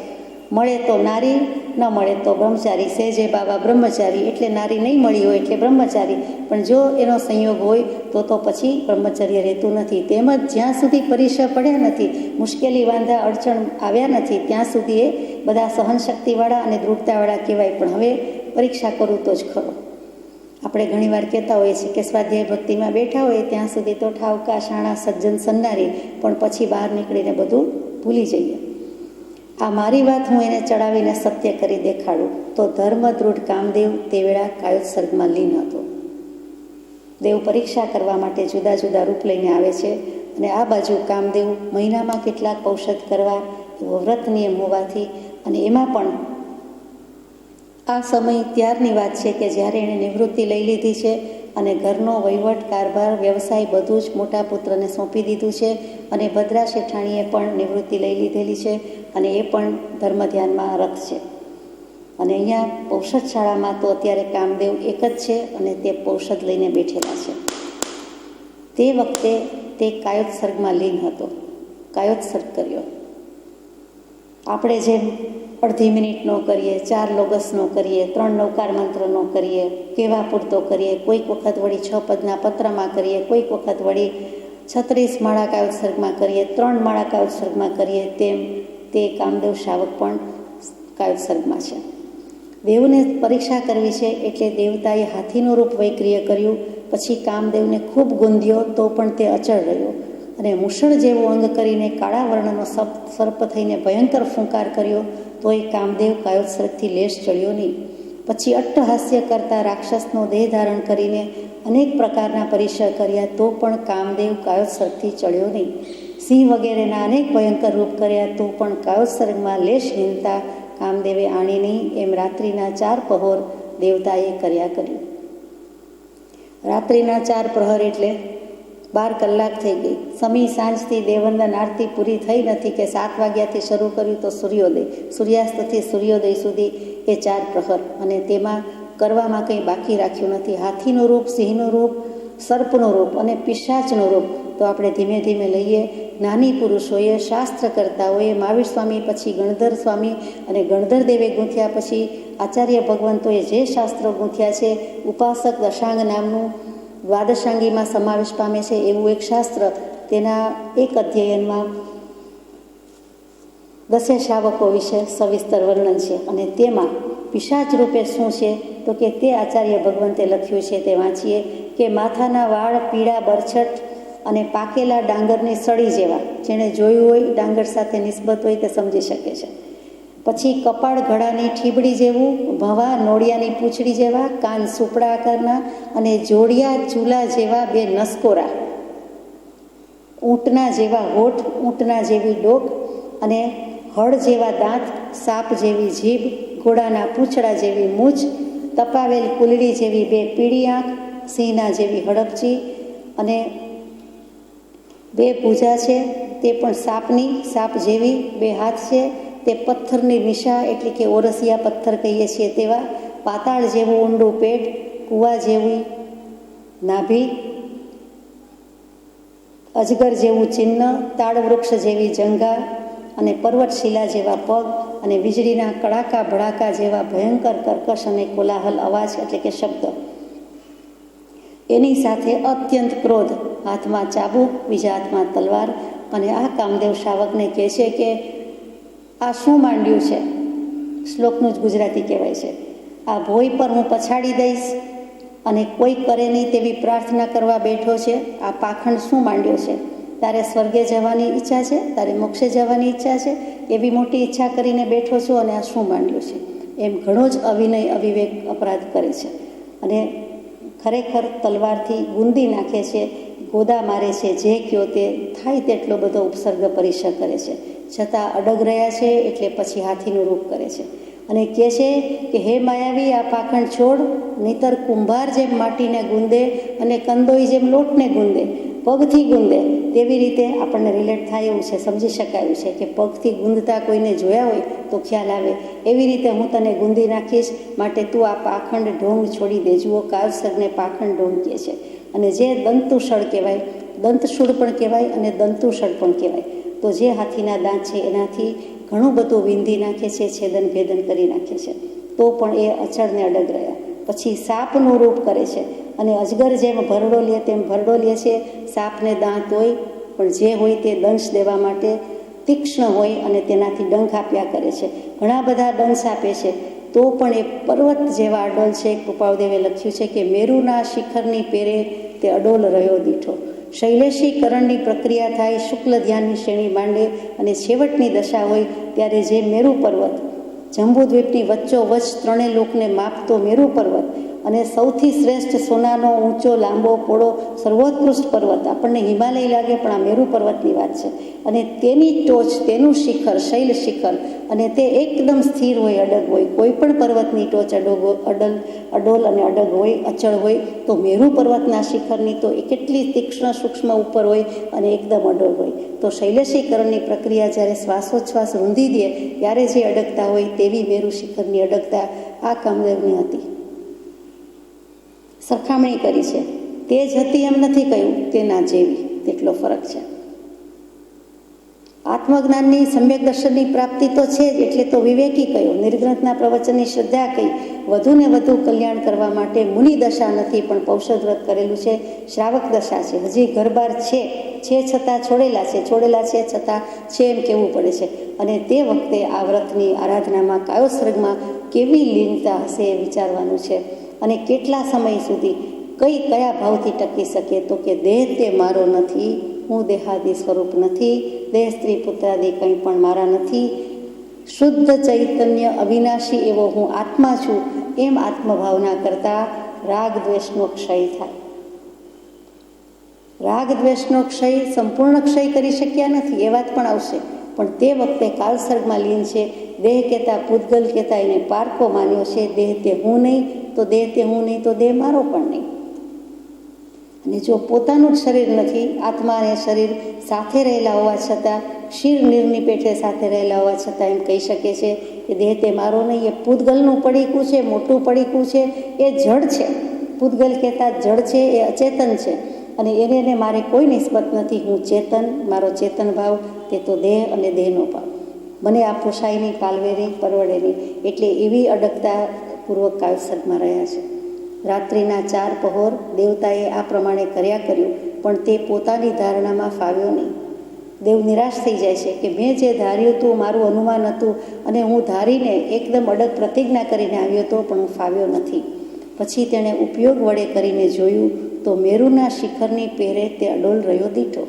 A: મળે તો નારી, ન મળે તો બ્રહ્મચારી. સેજે બાબા બ્રહ્મચારી, એટલે નારી નહીં મળી હોય એટલે બ્રહ્મચારી, પણ જો એનો સંયોગ હોય તો પછી બ્રહ્મચર્ય રહેતું નથી. તેમજ જ્યાં સુધી પરિસર પડ્યા નથી, મુશ્કેલી વાંધા અડચણ આવ્યા નથી, ત્યાં સુધી એ બધા સહનશક્તિવાળા અને દૃઢતાવાળા કહેવાય. પણ હવે પરીક્ષા કરું તો જ ખરો. આપણે ઘણીવાર કહેતા હોઈએ છીએ કે સ્વાધ્યાય ભક્તિમાં બેઠા હોય ત્યાં સુધી તો ઠાવકા, શાણા, સજ્જન, સન્નારી, પણ પછી બહાર નીકળીને બધું ભૂલી જઈએ. આ મારી વાત હું એને ચડાવીને સત્ય કરી દેખાડું. તો ધર્મદૃઢ કામદેવ તે વેળા કાયોત્સર્ગમાં લીન હતો. દેવ પરીક્ષા કરવા માટે જુદા જુદા રૂપ લઈને આવે છે અને આ બાજુ કામદેવ મહિનામાં કેટલાક ઔષધ કરવા એવો વ્રત નિયમ હોવાથી, અને એમાં પણ આ સમય ત્યારની વાત છે કે જ્યારે એણે નિવૃત્તિ લઈ લીધી છે અને ઘરનો વહીવટ, કારભાર, વ્યવસાય બધું જ મોટા પુત્રને સોંપી દીધું છે. અને ભદ્રા શેઠાણીએ પણ નિવૃત્તિ લઈ લીધેલી છે અને એ પણ ધર્મ ધ્યાનમાં રત છે. અને અહીંયા ઔષધશાળામાં તો અત્યારે કામદેવ એક જ છે અને તે ઔષધ લઈને બેઠેલા છે. તે વખતે તે કાયોત્સર્ગમાં લીન હતો, કાયોત્સર્ગ કર્યો. આપણે જેમ અડધી મિનિટનો કરીએ, 4 લોગસનો કરીએ, 3 નૌકાર મંત્રનો કરીએ, કેવા પૂરતો કરીએ, કોઈક વખત વળી 6 પદના પત્રમાં કરીએ, કોઈક વખત વળી 36 માળા કાયોત્સર્ગમાં કરીએ, 3 માળા કાયોત્સર્ગમાં કરીએ, તેમ તે કામદેવ શ્રાવક પણ કાયોત્સર્ગમાં છે. દેવને પરીક્ષા કરવી છે એટલે દેવતાએ હાથીનું રૂપ વૈક્રિય કર્યું. પછી કામદેવને ખૂબ ગુંધ્યો તો પણ તે અચળ રહ્યો અને મુસળ જેવો અંગ કરીને કાળા વર્ણનો સર્પ થઈને ભયંકર ફૂંકાર કર્યો તો એ કામદેવ કાયોત્સર્ગથી લેશ ચડ્યો નહીં. પછી અટ્ટહાસ્ય કરતા રાક્ષસનો દેહ ધારણ કરીને અનેક પ્રકારના પરિસર કર્યા તો પણ કામદેવ કાયોત્સર્ગથી ચડ્યો નહીં. સિંહ વગેરેના અનેક ભયંકર રૂપ કર્યા તો પણ કાયોત્સર્ગમાં લેશ હીનતા કામદેવે આણી નહીં. એમ રાત્રિના 4 પહોર દેવતાએ કર્યું. રાત્રિના 4 પ્રહર એટલે 12 કલાક થઈ ગઈ. સમી સાંજથી દેવવંદન આરતી પૂરી થઈ નથી કે 7 વાગ્યાથી શરૂ કર્યું તો સૂર્યોદય, સૂર્યાસ્તથી સૂર્યોદય સુધી એ 4 પ્રહર, અને તેમાં કરવામાં કંઈ બાકી રાખ્યું નથી. હાથીનું રૂપ, સિંહનું રૂપ, સર્પનું રૂપ અને પિશાચનું રૂપ તો આપણે ધીમે ધીમે લઈએ. જ્ઞાની પુરુષોએ, શાસ્ત્ર કરતાઓએ, મહાવીર સ્વામી, પછી ગણધર સ્વામી અને ગણધર દેવે ગૂંથ્યા, પછી આચાર્ય ભગવંતોએ જે શાસ્ત્રો ગૂંથ્યા છે, ઉપાસક દશાંગ નામનું દ્વાદશાંગીમાં સમાવેશ પામે છે એવું એક શાસ્ત્ર, તેના એક અધ્યયનમાં 10 શ્રાવકો વિશે સવિસ્તર વર્ણન છે અને તેમાં પિશાચ રૂપે શું છે તો કે તે આચાર્ય ભગવંતે લખ્યું છે તે વાંચીએ કે માથાના વાળ પીળા બરછટ અને પાકેલા ડાંગરની સળી જેવા, જેણે જોયું હોય ડાંગર સાથે નિસ્બત હોય તે સમજી શકે છે. પછી કપાળ ઘડાની ઠીબડી જેવું, ભવા નોળિયાની પૂંછડી જેવા, કાન સુપડા આકારના અને જોડિયા ચૂલા જેવા બે નસકોરા, ઊંટના જેવા હોઠ, ઊંટના જેવી ડોક અને હળ જેવા દાંત, સાપ જેવી જીભ, ઘોડાના પૂંછડા જેવી મૂછ, તપાવેલ કુલડી જેવી બે પીળી આંખ, સિંહના જેવી હડપચી અને બે ભૂજા છે તે પણ સાપ જેવી, બે હાથ છે તે પથ્થરની નિશા એટલે કે ઓરસિયા પથ્થર કહીએ છીએ તેવા, પાતાળ જેવું ઊંડું પેટ, કૂવા જેવી નાભી, અજગર જેવું ચિહ્ન, તાડવૃક્ષ જેવી જંઘા અને પર્વતશિલા જેવા પગ અને વીજળીના કડાકા ભડાકા જેવા ભયંકર કર્કશ અને કોલાહલ અવાજ એટલે કે શબ્દ. એની સાથે અત્યંત ક્રોધ, હાથમાં ચાબુક, બીજા હાથમાં તલવાર. અને આ કામદેવ શાવકને કહે છે કે આ શું માંડ્યું છે? શ્લોકનું જ ગુજરાતી કહેવાય છે. આ ભોય પર હું પછાડી દઈશ અને કોઈ કરે નહીં તેવી પ્રાર્થના કરવા બેઠો છે. આ પાખંડ શું માંડ્યો છે? તારે સ્વર્ગે જવાની ઈચ્છા છે, તારે મોક્ષે જવાની ઈચ્છા છે, એવી મોટી ઈચ્છા કરીને બેઠો છો અને આ શું માંડ્યું છે? એમ ઘણો જ અવિનય અવિવેક અપરાધ કરે છે અને ખરેખર તલવારથી ગુંદી નાખે છે, ગોદા મારે છે, જે કયો તે થાય તેટલો બધો ઉપસર્ગ પરિસર કરે છે. છતાં અડગ રહ્યા છે એટલે પછી હાથીનું રૂપ કરે છે અને કહે છે કે હે માયાવી, આ પાખંડ છોડ, નહીતર કુંભાર જેમ માટીને ગુંદે અને કંદોઈ જેમ લોટને ગુંદે, પગથી ગુંદે. તેવી રીતે આપણને રિલેટ થાય એવું છે, સમજી શકાયું છે કે પગથી ગુંદતા કોઈને જોયા હોય તો ખ્યાલ આવે. એવી રીતે હું તને ગુંદી નાખીશ, માટે તું આ પાખંડ ઢોંગ છોડી દે. જુઓ, કાળસરને પાખંડ ઢોંગ કહે છે. અને જે દંતુષળ કહેવાય, દંતશૂળ પણ કહેવાય અને દંતુષળ પણ કહેવાય. તો જે હાથીના દાંત છે એનાથી ઘણું બધું વિંધી નાખે છે, છેદન ભેદન કરી નાખે છે, તો પણ એ અચળને અડગ રહ્યા. પછી સાપનું રૂપ કરે છે અને અજગર જેમ ભરડો લે તેમ ભરડો લે છે. સાપને દાંત હોય પણ જે હોય તે દંશ દેવા માટે તીક્ષ્ણ હોય અને તેનાથી ડંખ આપ્યા કરે છે. ઘણા બધા દંશ આપે છે તો પણ એ પર્વત જેવા અડોલ છે. કૃપાળદેવે લખ્યું છે કે મેરુના શિખરની પેરે તે અડોલ રહ્યો દીઠો. શૈલેષીકરણની પ્રક્રિયા થાય, શુક્લ ધ્યાનની શ્રેણી માંડે અને છેવટની દશા હોય ત્યારે જે મેરુ પર્વત, જંબુદ્વીપની વચ્ચોવચ્ચ ત્રણે લોકને માપતો મેરુ પર્વત અને સૌથી શ્રેષ્ઠ સોનાનો ઊંચો લાંબો પોળો સર્વોત્કૃષ્ટ પર્વત, આપણને હિમાલય લાગે પણ આ મેરુ પર્વતની વાત છે. અને તેની ટોચ, તેનું શિખર, શૈલ શિખર, અને તે એકદમ સ્થિર હોય, અડગ હોય. કોઈ પણ પર્વતની ટોચ અડોલ અને અડગ હોય, અચળ હોય, તો મેરુ પર્વતના શિખરની તો એ કેટલી તીક્ષ્ણ સૂક્ષ્મ ઉપર હોય અને એકદમ અડોલ હોય. તો શૈલેષીકરણની પ્રક્રિયા જ્યારે શ્વાસોચ્છ્વાસ રૂંધી દે ત્યારે જે અડગતા હોય તેવી મેરુ શિખરની અડગતા આ કામદેવની હતી. સરખામણી કરી છે. તે જ હતી એમ નથી કહ્યું, તેના જેવી, તેટલો ફરક છે. આત્મજ્ઞાનની સમ્યક દર્શનની પ્રાપ્તિ તો છે જ, એટલે તો વિવેકી કહ્યું. નિર્ગ્રંથના પ્રવચનની શ્રદ્ધા કહી. વધુ ને વધુ કલ્યાણ કરવા માટે મુનિ દશા નથી પણ પૌષધ વ્રત કરેલું છે, શ્રાવક દશા છે. હજી ઘરબાર છે છતાં છોડેલા છે છતાં છે એમ કહેવું પડે છે. અને તે વખતે આ વ્રતની આરાધનામાં કાયોસર્ગમાં કેવી લીનતા હશે એ વિચારવાનું છે. અને કેટલા સમય સુધી, કયા ભાવથી ટકી શકે? તો કે દેહ તે મારો નથી, હું દેહાદી સ્વરૂપ નથી, દેહ સ્ત્રી પુત્રાદી કંઈ પણ મારા નથી, શુદ્ધ ચૈતન્ય અવિનાશી એવો હું આત્મા છું, એમ આત્મભાવના કરતા રાગ દ્વેષનો ક્ષય થાય. રાગ દ્વેષનો ક્ષય સંપૂર્ણ ક્ષય કરી શક્યા નથી, એ વાત પણ આવશે. પણ તે વખતે કાલસર્ગમાં લીન છે. દેહ કહેતા, પૂતગલ કહેતા એને પારકો માન્યો છે. દેહ તે હું નહીં, તો દેહ તે હું નહીં, તો દેહ મારો પણ નહીં. અને જો પોતાનું જ શરીર નથી, આત્મા અને શરીર સાથે રહેલા હોવા છતાં, ક્ષીર નીરની પેઠે સાથે રહેલા હોવા છતાં એમ કહી શકે છે કે દેહ તે મારો નહીં, એ પૂતગલનું પડીકું છે, મોટું પડીકું છે, એ જડ છે. પૂતગલ કહેતા જડ છે, એ અચેતન છે અને એને મારે કોઈ નિસ્બત નથી. હું ચેતન, મારો ચેતન ભાવ તે તો દેહ અને દેહનો ભાવ. મને આ પોસાય નહીં, પાલવે નહીં, પરવડે નહીં. એટલે એવી અડગતા પૂર્વક કાલસર્ગમાં રહ્યા છે. રાત્રિના 4 પહોર દેવતાએ આ પ્રમાણે કર્યું, પણ તે પોતાની ધારણામાં ફાવ્યો નહીં. દેવ નિરાશ થઈ જાય છે કે મેં જે ધાર્યું હતું, મારું અનુમાન હતું, અને હું ધારીને એકદમ અડગ પ્રતિજ્ઞા કરીને આવ્યો હતો, પણ હું ફાવ્યો નથી. પછી તેણે ઉપયોગ વડે કરીને જોયું તો મેરુના શિખરની પહેરે તે અડોલ રહ્યો દીઠો.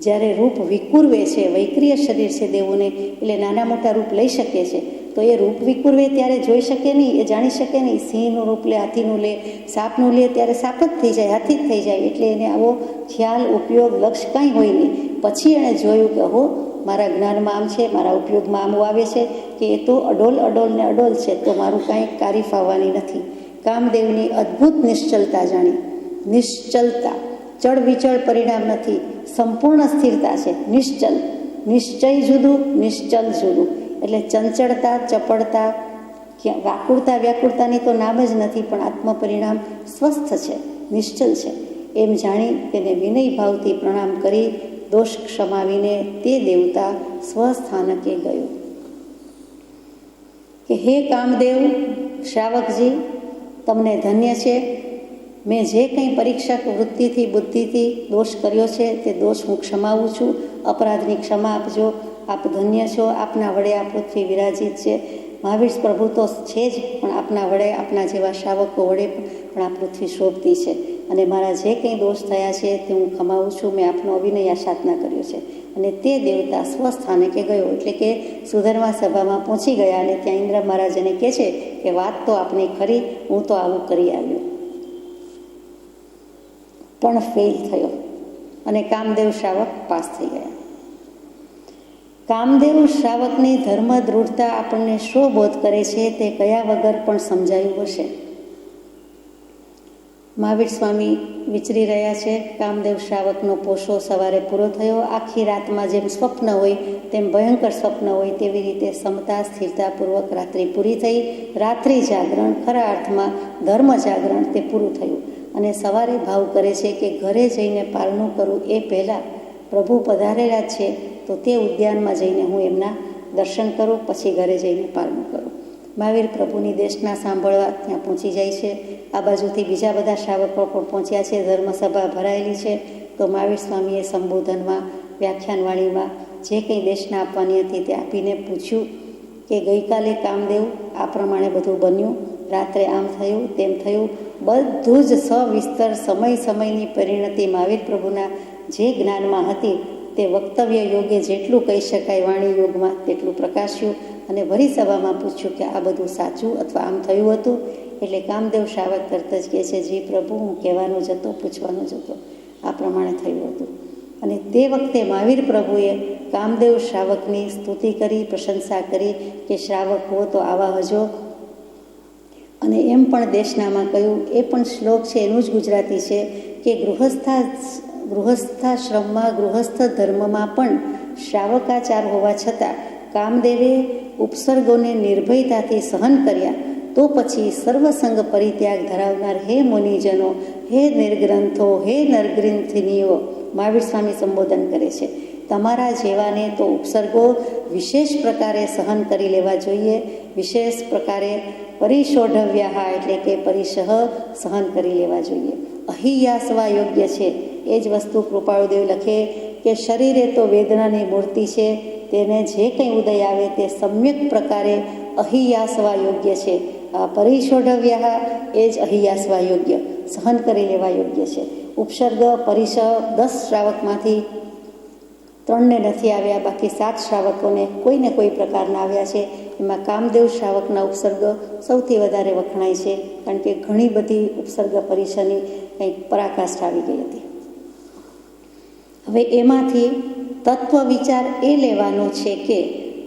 A: જ્યારે રૂપ વિકુરવે છે, વૈક્રિય શરીર છે દેવોને, એટલે નાના મોટા રૂપ લઈ શકે છે, તો એ રૂપ વિકુરવે ત્યારે જોઈ શકે નહીં, એ જાણી શકે નહીં. સિંહનું રૂપ લે, હાથીનું લે, સાપનું લે, ત્યારે સાપ જ થઈ જાય, હાથી જ થઈ જાય. એટલે એને આવો ખ્યાલ, ઉપયોગ, લક્ષ્ય કાંઈ હોય નહીં. પછી એણે જોયું કે હો, મારા જ્ઞાનમાં આમ છે, મારા ઉપયોગમાં આમ આવે છે કે એ તો અડોલ અડોલ ને અડોલ છે, તો મારું કાંઈ કારી ફાવવાની નથી. કામદેવની અદ્ભુત નિશ્ચલતા જાણી. નિશ્ચલતા, ચળ વિચળ પરિણામ નથી, સંપૂર્ણ સ્થિરતા છે. નિશ્ચલ, નિશ્ચય જુદું, નિશ્ચલ જુદું. એટલે ચંચળતા, ચપળતા, વ્યાકુળતા, વ્યાકુળતાની તો નામ જ નથી, પણ આત્મ પરિણામ સ્વસ્થ છે, નિશ્ચલ છે. એમ જાણી તેને વિનય ભાવથી પ્રણામ કરી દોષ ક્ષમાવીને તે દેવતા સ્વસ્થાનકે ગયો. કે હે કામદેવ, શ્રાવકજી, તમને ધન્ય છે. મેં જે કંઈ પરીક્ષક વૃત્તિથી, બુદ્ધિથી દોષ કર્યો છે તે દોષ હું ક્ષમાવું છું. અપરાધની ક્ષમા આપજો. આપ ધન્ય છો. આપના વડે આ પૃથ્વી વિરાજિત છે. મહાવીર પ્રભુ તો છે જ, પણ આપના વડે, આપના જેવા શ્રાવકો વડે પણ આ પૃથ્વી શોભતી છે. અને મારા જે કંઈ દોષ થયા છે તે હું ખમાવું છું. મેં આપનો અવિનય આશાસના કર્યો છે. અને તે દેવતા સ્વસ્થાનકે ગયો, એટલે કે સુધર્મા સભામાં પહોંચી ગયા. અને ત્યાં ઇન્દ્ર મહારાજ એને કહે છે કે વાત તો આપની ખરી, હું તો આવું કરી આવ્યો, પણ ફેલ થયો. અને કામદેવ શ્રાવક પાસ થઈ ગયા. કામદેવ શ્રાવકની ધર્મ દૃઢતા આપણને શો બોધ કરે છે તે કયા વગર પણ સમજાયું હશે. મહાવીર સ્વામી વિચરી રહ્યા છે. કામદેવ શ્રાવકનો પોષો સવારે પૂરો થયો. આખી રાતમાં જેમ સ્વપ્ન હોય તેમ ભયંકર સ્વપ્ન હોય તેવી રીતે સમતા સ્થિરતાપૂર્વક રાત્રિ પૂરી થઈ. રાત્રિ જાગરણ, ખરા અર્થમાં ધર્મ જાગરણ, તે પૂરું થયું. અને સવારે ભાવ કરે છે કે ઘરે જઈને પારણું કરું એ પહેલાં પ્રભુ પધારેલા છે, તો તે ઉદ્યાનમાં જઈને હું એમના દર્શન કરું, પછી ઘરે જઈને પારણું કરું. મહાવીર પ્રભુની દેશના સાંભળવા ત્યાં પહોંચી જાય છે. આ બાજુથી બીજા બધા શ્રાવકો પણ પહોંચ્યા છે. ધર્મસભા ભરાયેલી છે. તો મહાવીર સ્વામીએ સંબોધનમાં, વ્યાખ્યાનવાણીમાં જે કંઈ દેશના આપવાની હતી તે આપીને પૂછ્યું કે ગઈકાલે કામદેવ આ પ્રમાણે બધું બન્યું, રાત્રે આમ થયું, તેમ થયું. બધું જ સવિસ્તર સમય સમયની પરિણતિ મહાવીર પ્રભુના જે જ્ઞાનમાં હતી તે વક્તવ્ય યોગે જેટલું કહી શકાય વાણી યોગમાં તેટલું પ્રકાશ્યું. અને વળી સભામાં પૂછ્યું કે આ બધું સાચું અથવા આમ થયું હતું. એટલે કામદેવ શ્રાવક તરત જ કહે છે, જી પ્રભુ, હું કહેવાનો જ હતો, પૂછવાનો જ હતો, આ પ્રમાણે થયું હતું. અને તે વખતે મહાવીર પ્રભુએ કામદેવ શ્રાવકની સ્તુતિ કરી, પ્રશંસા કરી કે શ્રાવક હો તો આવા હજો. અને એમ પણ દેશનામાં કહ્યું, એ પણ શ્લોક છે, એનું જ ગુજરાતી છે કે ગૃહસ્થાશ્રમમાં, ગૃહસ્થ ધર્મમાં પણ શ્રાવકાચાર હોવા છતાં કામદેવે ઉપસર્ગોને નિર્ભયતાથી સહન કર્યા. તો પછી સર્વસંગ પરિત્યાગ ધરાવનાર હે મુનિજનો, હે નિર્ગ્રંથો, હે નરગ્રંથિનીઓ, મહાવીર સ્વામી સંબોધન કરે છે. તમારા જેવાને તો ઉપસર્ગો વિશેષ પ્રકારે સહન કરી લેવા જોઈએ. વિશેષ પ્રકારે પરિશોઢવ્યા, એટલે કે પરિશહ સહન કરી લેવા જોઈએ. અહિયાસવા યોગ્ય છે. એ જ વસ્તુ કૃપાળુદેવ લખે કે શરીરે તો વેદનાની મૂર્તિ છે, તેને જે કંઈ ઉદય આવે તે સમ્યક પ્રકારે અહિયાસવા યોગ્ય છે. પરિશોઢવ્યા એ જ અહિયાસવા યોગ્ય, સહન કરી લેવા યોગ્ય છે. ઉપસર્ગ, પરિશ 10 શ્રાવકમાંથી 3ને નથી આવ્યા, બાકી 7 શ્રાવકોને કોઈને કોઈ પ્રકારના આવ્યા છે. એમાં કામદેવ શ્રાવકના ઉપસર્ગ સૌથી વધારે વખણાય છે, કારણ કે ઘણી બધી ઉપસર્ગ પરિશની કંઈક પરાકાષ્ઠ આવી ગઈ હતી. હવે એમાંથી તત્વ વિચાર એ લેવાનો છે કે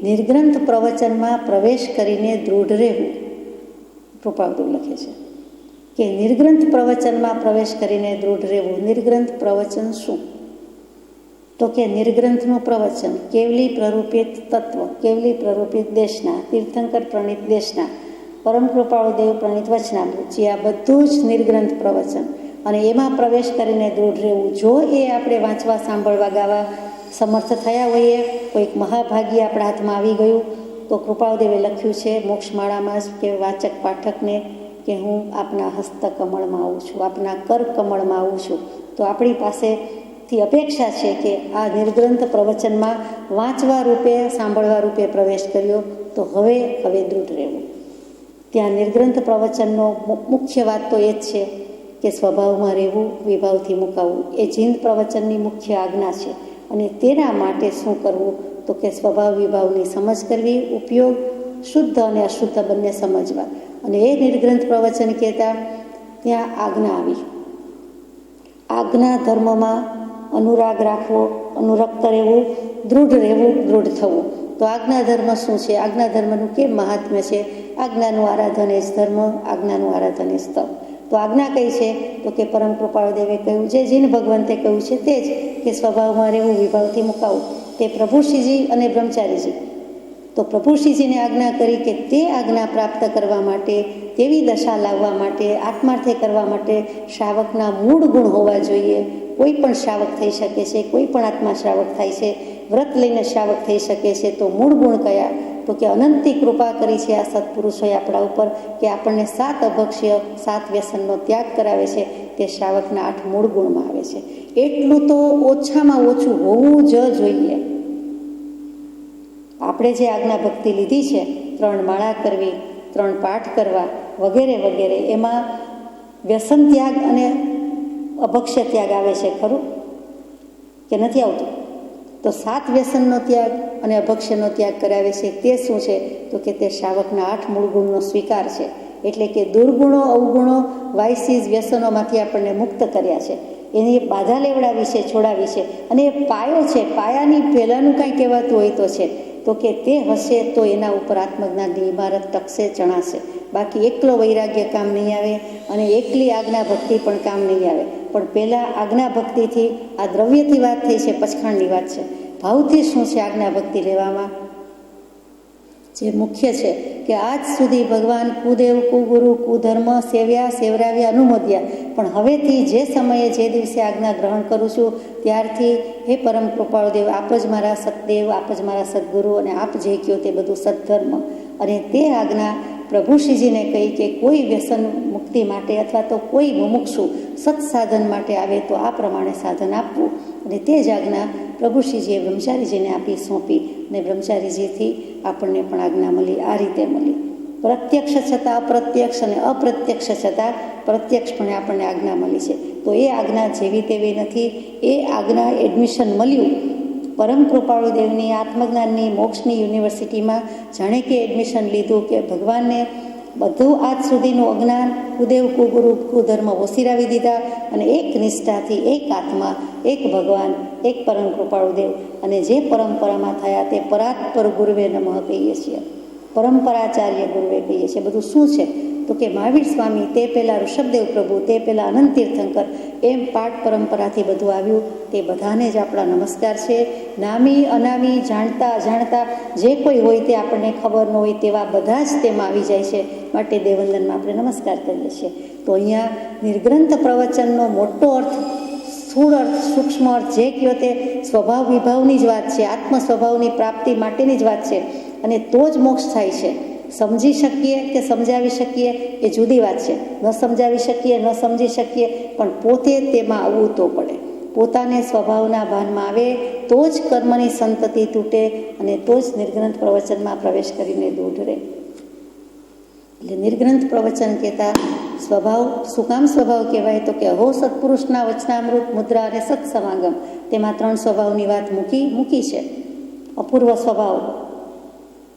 A: નિર્ગ્રંથ પ્રવચનમાં પ્રવેશ કરીને દૃઢ રહેવું. કૃપાળુદેવ લખે છે કે નિર્ગ્રંથ પ્રવચનમાં પ્રવેશ કરીને દૃઢ રહેવું. નિર્ગ્રંથ પ્રવચન શું? તો કે નિર્ગ્રંથનું પ્રવચન કેવલી પ્રરૂપિત તત્વ, કેવલી પ્રરૂપિત દેશના, તીર્થંકર પ્રણીત દેશના, પરમ કૃપાળુદેવ પ્રણીત વચનામૃત, આ બધું જ નિર્ગ્રંથ પ્રવચન. અને એમાં પ્રવેશ કરીને દૃઢ રહેવું. જો એ આપણે વાંચવા, સાંભળવા, ગાવા સમર્થ થયા હોઈએ, કોઈક મહાભાગ્ય આપણા હાથમાં આવી ગયું, તો કૃપાળુદેવે લખ્યું છે મોક્ષમાળામાં જ કે વાચક પાઠકને કે હું આપના હસ્તકમળમાં આવું છું, આપના કર કમળમાં આવું છું. તો આપણી પાસે થી અપેક્ષા છે કે આ નિર્ગ્રંથ પ્રવચનમાં વાંચવા રૂપે સાંભળવા રૂપે પ્રવેશ કર્યો તો હવે દૃઢ રહેવું. ત્યાં નિર્ગ્રંથ પ્રવચનનો મુખ્ય વાત તો એ જ છે કે સ્વભાવમાં રહેવું, વિભાવથી મુકાવવું. એ જીંદ પ્રવચનની મુખ્ય આજ્ઞા છે. અને તેના માટે શું કરવું તો કે સ્વભાવ વિભાવની સમજ કરવી, ઉપયોગ, શુદ્ધ અને અશુદ્ધ બંને સમજવા. અને એ નિર્ગ્રંથ પ્રવચન કહેતા ત્યાં આજ્ઞા આવી. આજ્ઞા ધર્મમાં અનુરાગ રાખવો, અનુરક્ત રહેવું, દૃઢ થવું. તો આજ્ઞા ધર્મ શું છે? આજ્ઞા ધર્મનું કેમ મહાત્મ્ય છે? આજ્ઞાનું આરાધન એ જ ધર્મ, આજ્ઞાનું આરાધન એ જ તપ. તો આજ્ઞા કઈ છે તો કે પરમ કૃપાળુ દેવે કહ્યું, જે જીન ભગવંતે કહ્યું છે તે જ, કે સ્વભાવમાં રહેવું, વિભાવથી મુકાવું. તે પ્રભુશ્રીજી અને બ્રહ્મચારીજી. તો પ્રભુશ્રીજીને આજ્ઞા કરી કે તે આજ્ઞા પ્રાપ્ત કરવા માટે, તેવી દશા લાવવા માટે, આત્માર્થે કરવા માટે શ્રાવકના મૂળ ગુણ હોવા જોઈએ. કોઈ પણ શ્રાવક થઈ શકે છે, કોઈ પણ આત્મા શ્રાવક થાય છે, વ્રત લઈને શ્રાવક થઈ શકે છે. તો મૂળ ગુણ કયા? તો કે અનંતી કૃપા કરી છે આ સત્પુરુષોએ આપણા ઉપર, કે આપણને 7 અભક્ષ્ય 7 વ્યસનનો ત્યાગ કરાવે છે. તે શ્રાવકના 8 મૂળ ગુણમાં આવે છે. એટલું તો ઓછામાં ઓછું હોવું જ જોઈએ. આપણે જે આજ્ઞા ભક્તિ લીધી છે, 3 માળા કરવી, 3 પાઠ કરવા વગેરે વગેરે, એમાં વ્યસન ત્યાગ અને અભક્ષ્ય ત્યાગ આવે છે ખરું કે નથી આવતું? તો 7 વ્યસનનો ત્યાગ અને અભક્ષ્યનો ત્યાગ કરાવે છે. તે શું છે તો કે તે શ્રાવકના 8 મૂળ ગુણનો સ્વીકાર છે. એટલે કે દુર્ગુણો, અવગુણો, વાઇસીસ, વ્યસનોમાંથી આપણને મુક્ત કર્યા છે. એની બાધા લેવડાવી છે, છોડાવી છે. અને એ પાયો છે. પાયાની પહેલાંનું કાંઈ કહેવાતું હોય તો છે તો કે તે હશે તો એના ઉપર આત્મજ્ઞાનની ઇમારત ટકશે, ચણાશે. બાકી એકલો વૈરાગ્ય કામ નહીં આવે અને એકલી આજ્ઞા ભક્તિ પણ કામ નહીં આવે. પણ પહેલાં આજ્ઞા ભક્તિથી, આ દ્રવ્યથી વાત થઈ છે, પછખાણની વાત છે. ભાવથી શું છે આજ્ઞા ભક્તિ લેવામાં? જે મુખ્ય છે કે આજ સુધી ભગવાન કુદેવ, કુગુરુ, કુધર્મ સેવરાવ્યા, અનુમોદ્યા. પણ હવેથી જે સમયે, જે દિવસે આજ્ઞા ગ્રહણ કરું છું ત્યારથી હે પરમ કૃપાળુ દેવ, આપ જ મારા સતદેવ, આપ જ મારા સદગુરુ, અને આપ જે કહો તે બધું સદ્ધર્મ. અને તે આજ્ઞા પ્રભુશ્રીજીને કહી કે કોઈ વ્યસન મુક્તિ માટે અથવા તો કોઈ મુમુક્ષુ સત્સાધન માટે આવે તો આ પ્રમાણે સાધન આપવું. અને તે જ આજ્ઞા પ્રભુશ્રીજીએ બ્રહ્મચારીજીને આપી, સોંપી. અને બ્રહ્મચારીજીથી આપણને પણ આજ્ઞા મળી. આ રીતે મળી. પ્રત્યક્ષ છતાં અપ્રત્યક્ષ, અને અપ્રત્યક્ષ છતાં પ્રત્યક્ષપણે આપણને આજ્ઞા મળી છે. તો એ આજ્ઞા જેવી તેવી નથી. એ આજ્ઞા એડમિશન મળ્યું પરમ કૃપાળુ દેવની આત્મજ્ઞાનની મોક્ષની યુનિવર્સિટીમાં. જાણે કે એડમિશન લીધું કે ભગવાનને બધું આજ સુધીનું અજ્ઞાન, કુદેવ, કુગુરુ, કુધર્મ ઓસિરાવી દીધા. અને એક નિષ્ઠાથી, એક આત્મા, એક ભગવાન, એક પરમ કૃપાળુ દેવ. અને જે પરંપરામાં થયા તે પરાત્પર ગુરુવે નમઃ કહીએ છીએ, પરંપરાચાર્ય ગુરુવે કહીએ છીએ. બધું શું છે તો કે મહાવીર સ્વામી, તે પહેલાં ઋષભદેવ પ્રભુ, તે પહેલાં અનંત તીર્થંકર, એમ પાઠ પરંપરાથી બધું આવ્યું. તે બધાને જ આપણા નમસ્કાર છે. નામી અનામી, જાણતા અજાણતા જે કોઈ હોય તે આપણને ખબર ન હોય તેવા બધા જ તેમાં આવી જાય છે. માટે દેવવંદનમાં આપણે નમસ્કાર કરીએ છીએ. તો અહીંયા નિર્ગ્રંથ પ્રવચનનો મોટો અર્થ, સ્થૂળ અર્થ, સૂક્ષ્મ અર્થ જે કહ્યો તે સ્વભાવ વિભાવની જ વાત છે, આત્મ સ્વભાવની પ્રાપ્તિ માટેની જ વાત છે. અને તો જ મોક્ષ થાય છે. સમજી શકીએ કે સમજાવી શકીએ એ જુદી વાત છે. ન સમજાવી શકીએ, ન સમજી શકીએ, પણ પોતે તેમાં આવવું તો પડે. પોતાને સ્વભાવના ભાનમાં આવે તો જ કર્મની સંતતિ તૂટે, અને તો જ નિર્ગ્રંથ પ્રવચનમાં પ્રવેશ કરીને દૂઢ રહે. એટલે નિર્ગ્રંથ પ્રવચન કહેતા સ્વભાવ, શું કામ સ્વભાવ કહેવાય તો કે અહો સત્પુરુષના વચનામૃત, મુદ્રા અને સત્સમાગમ. તેમાં 3 સ્વભાવની વાત મૂકી છે. અપૂર્વ સ્વભાવ,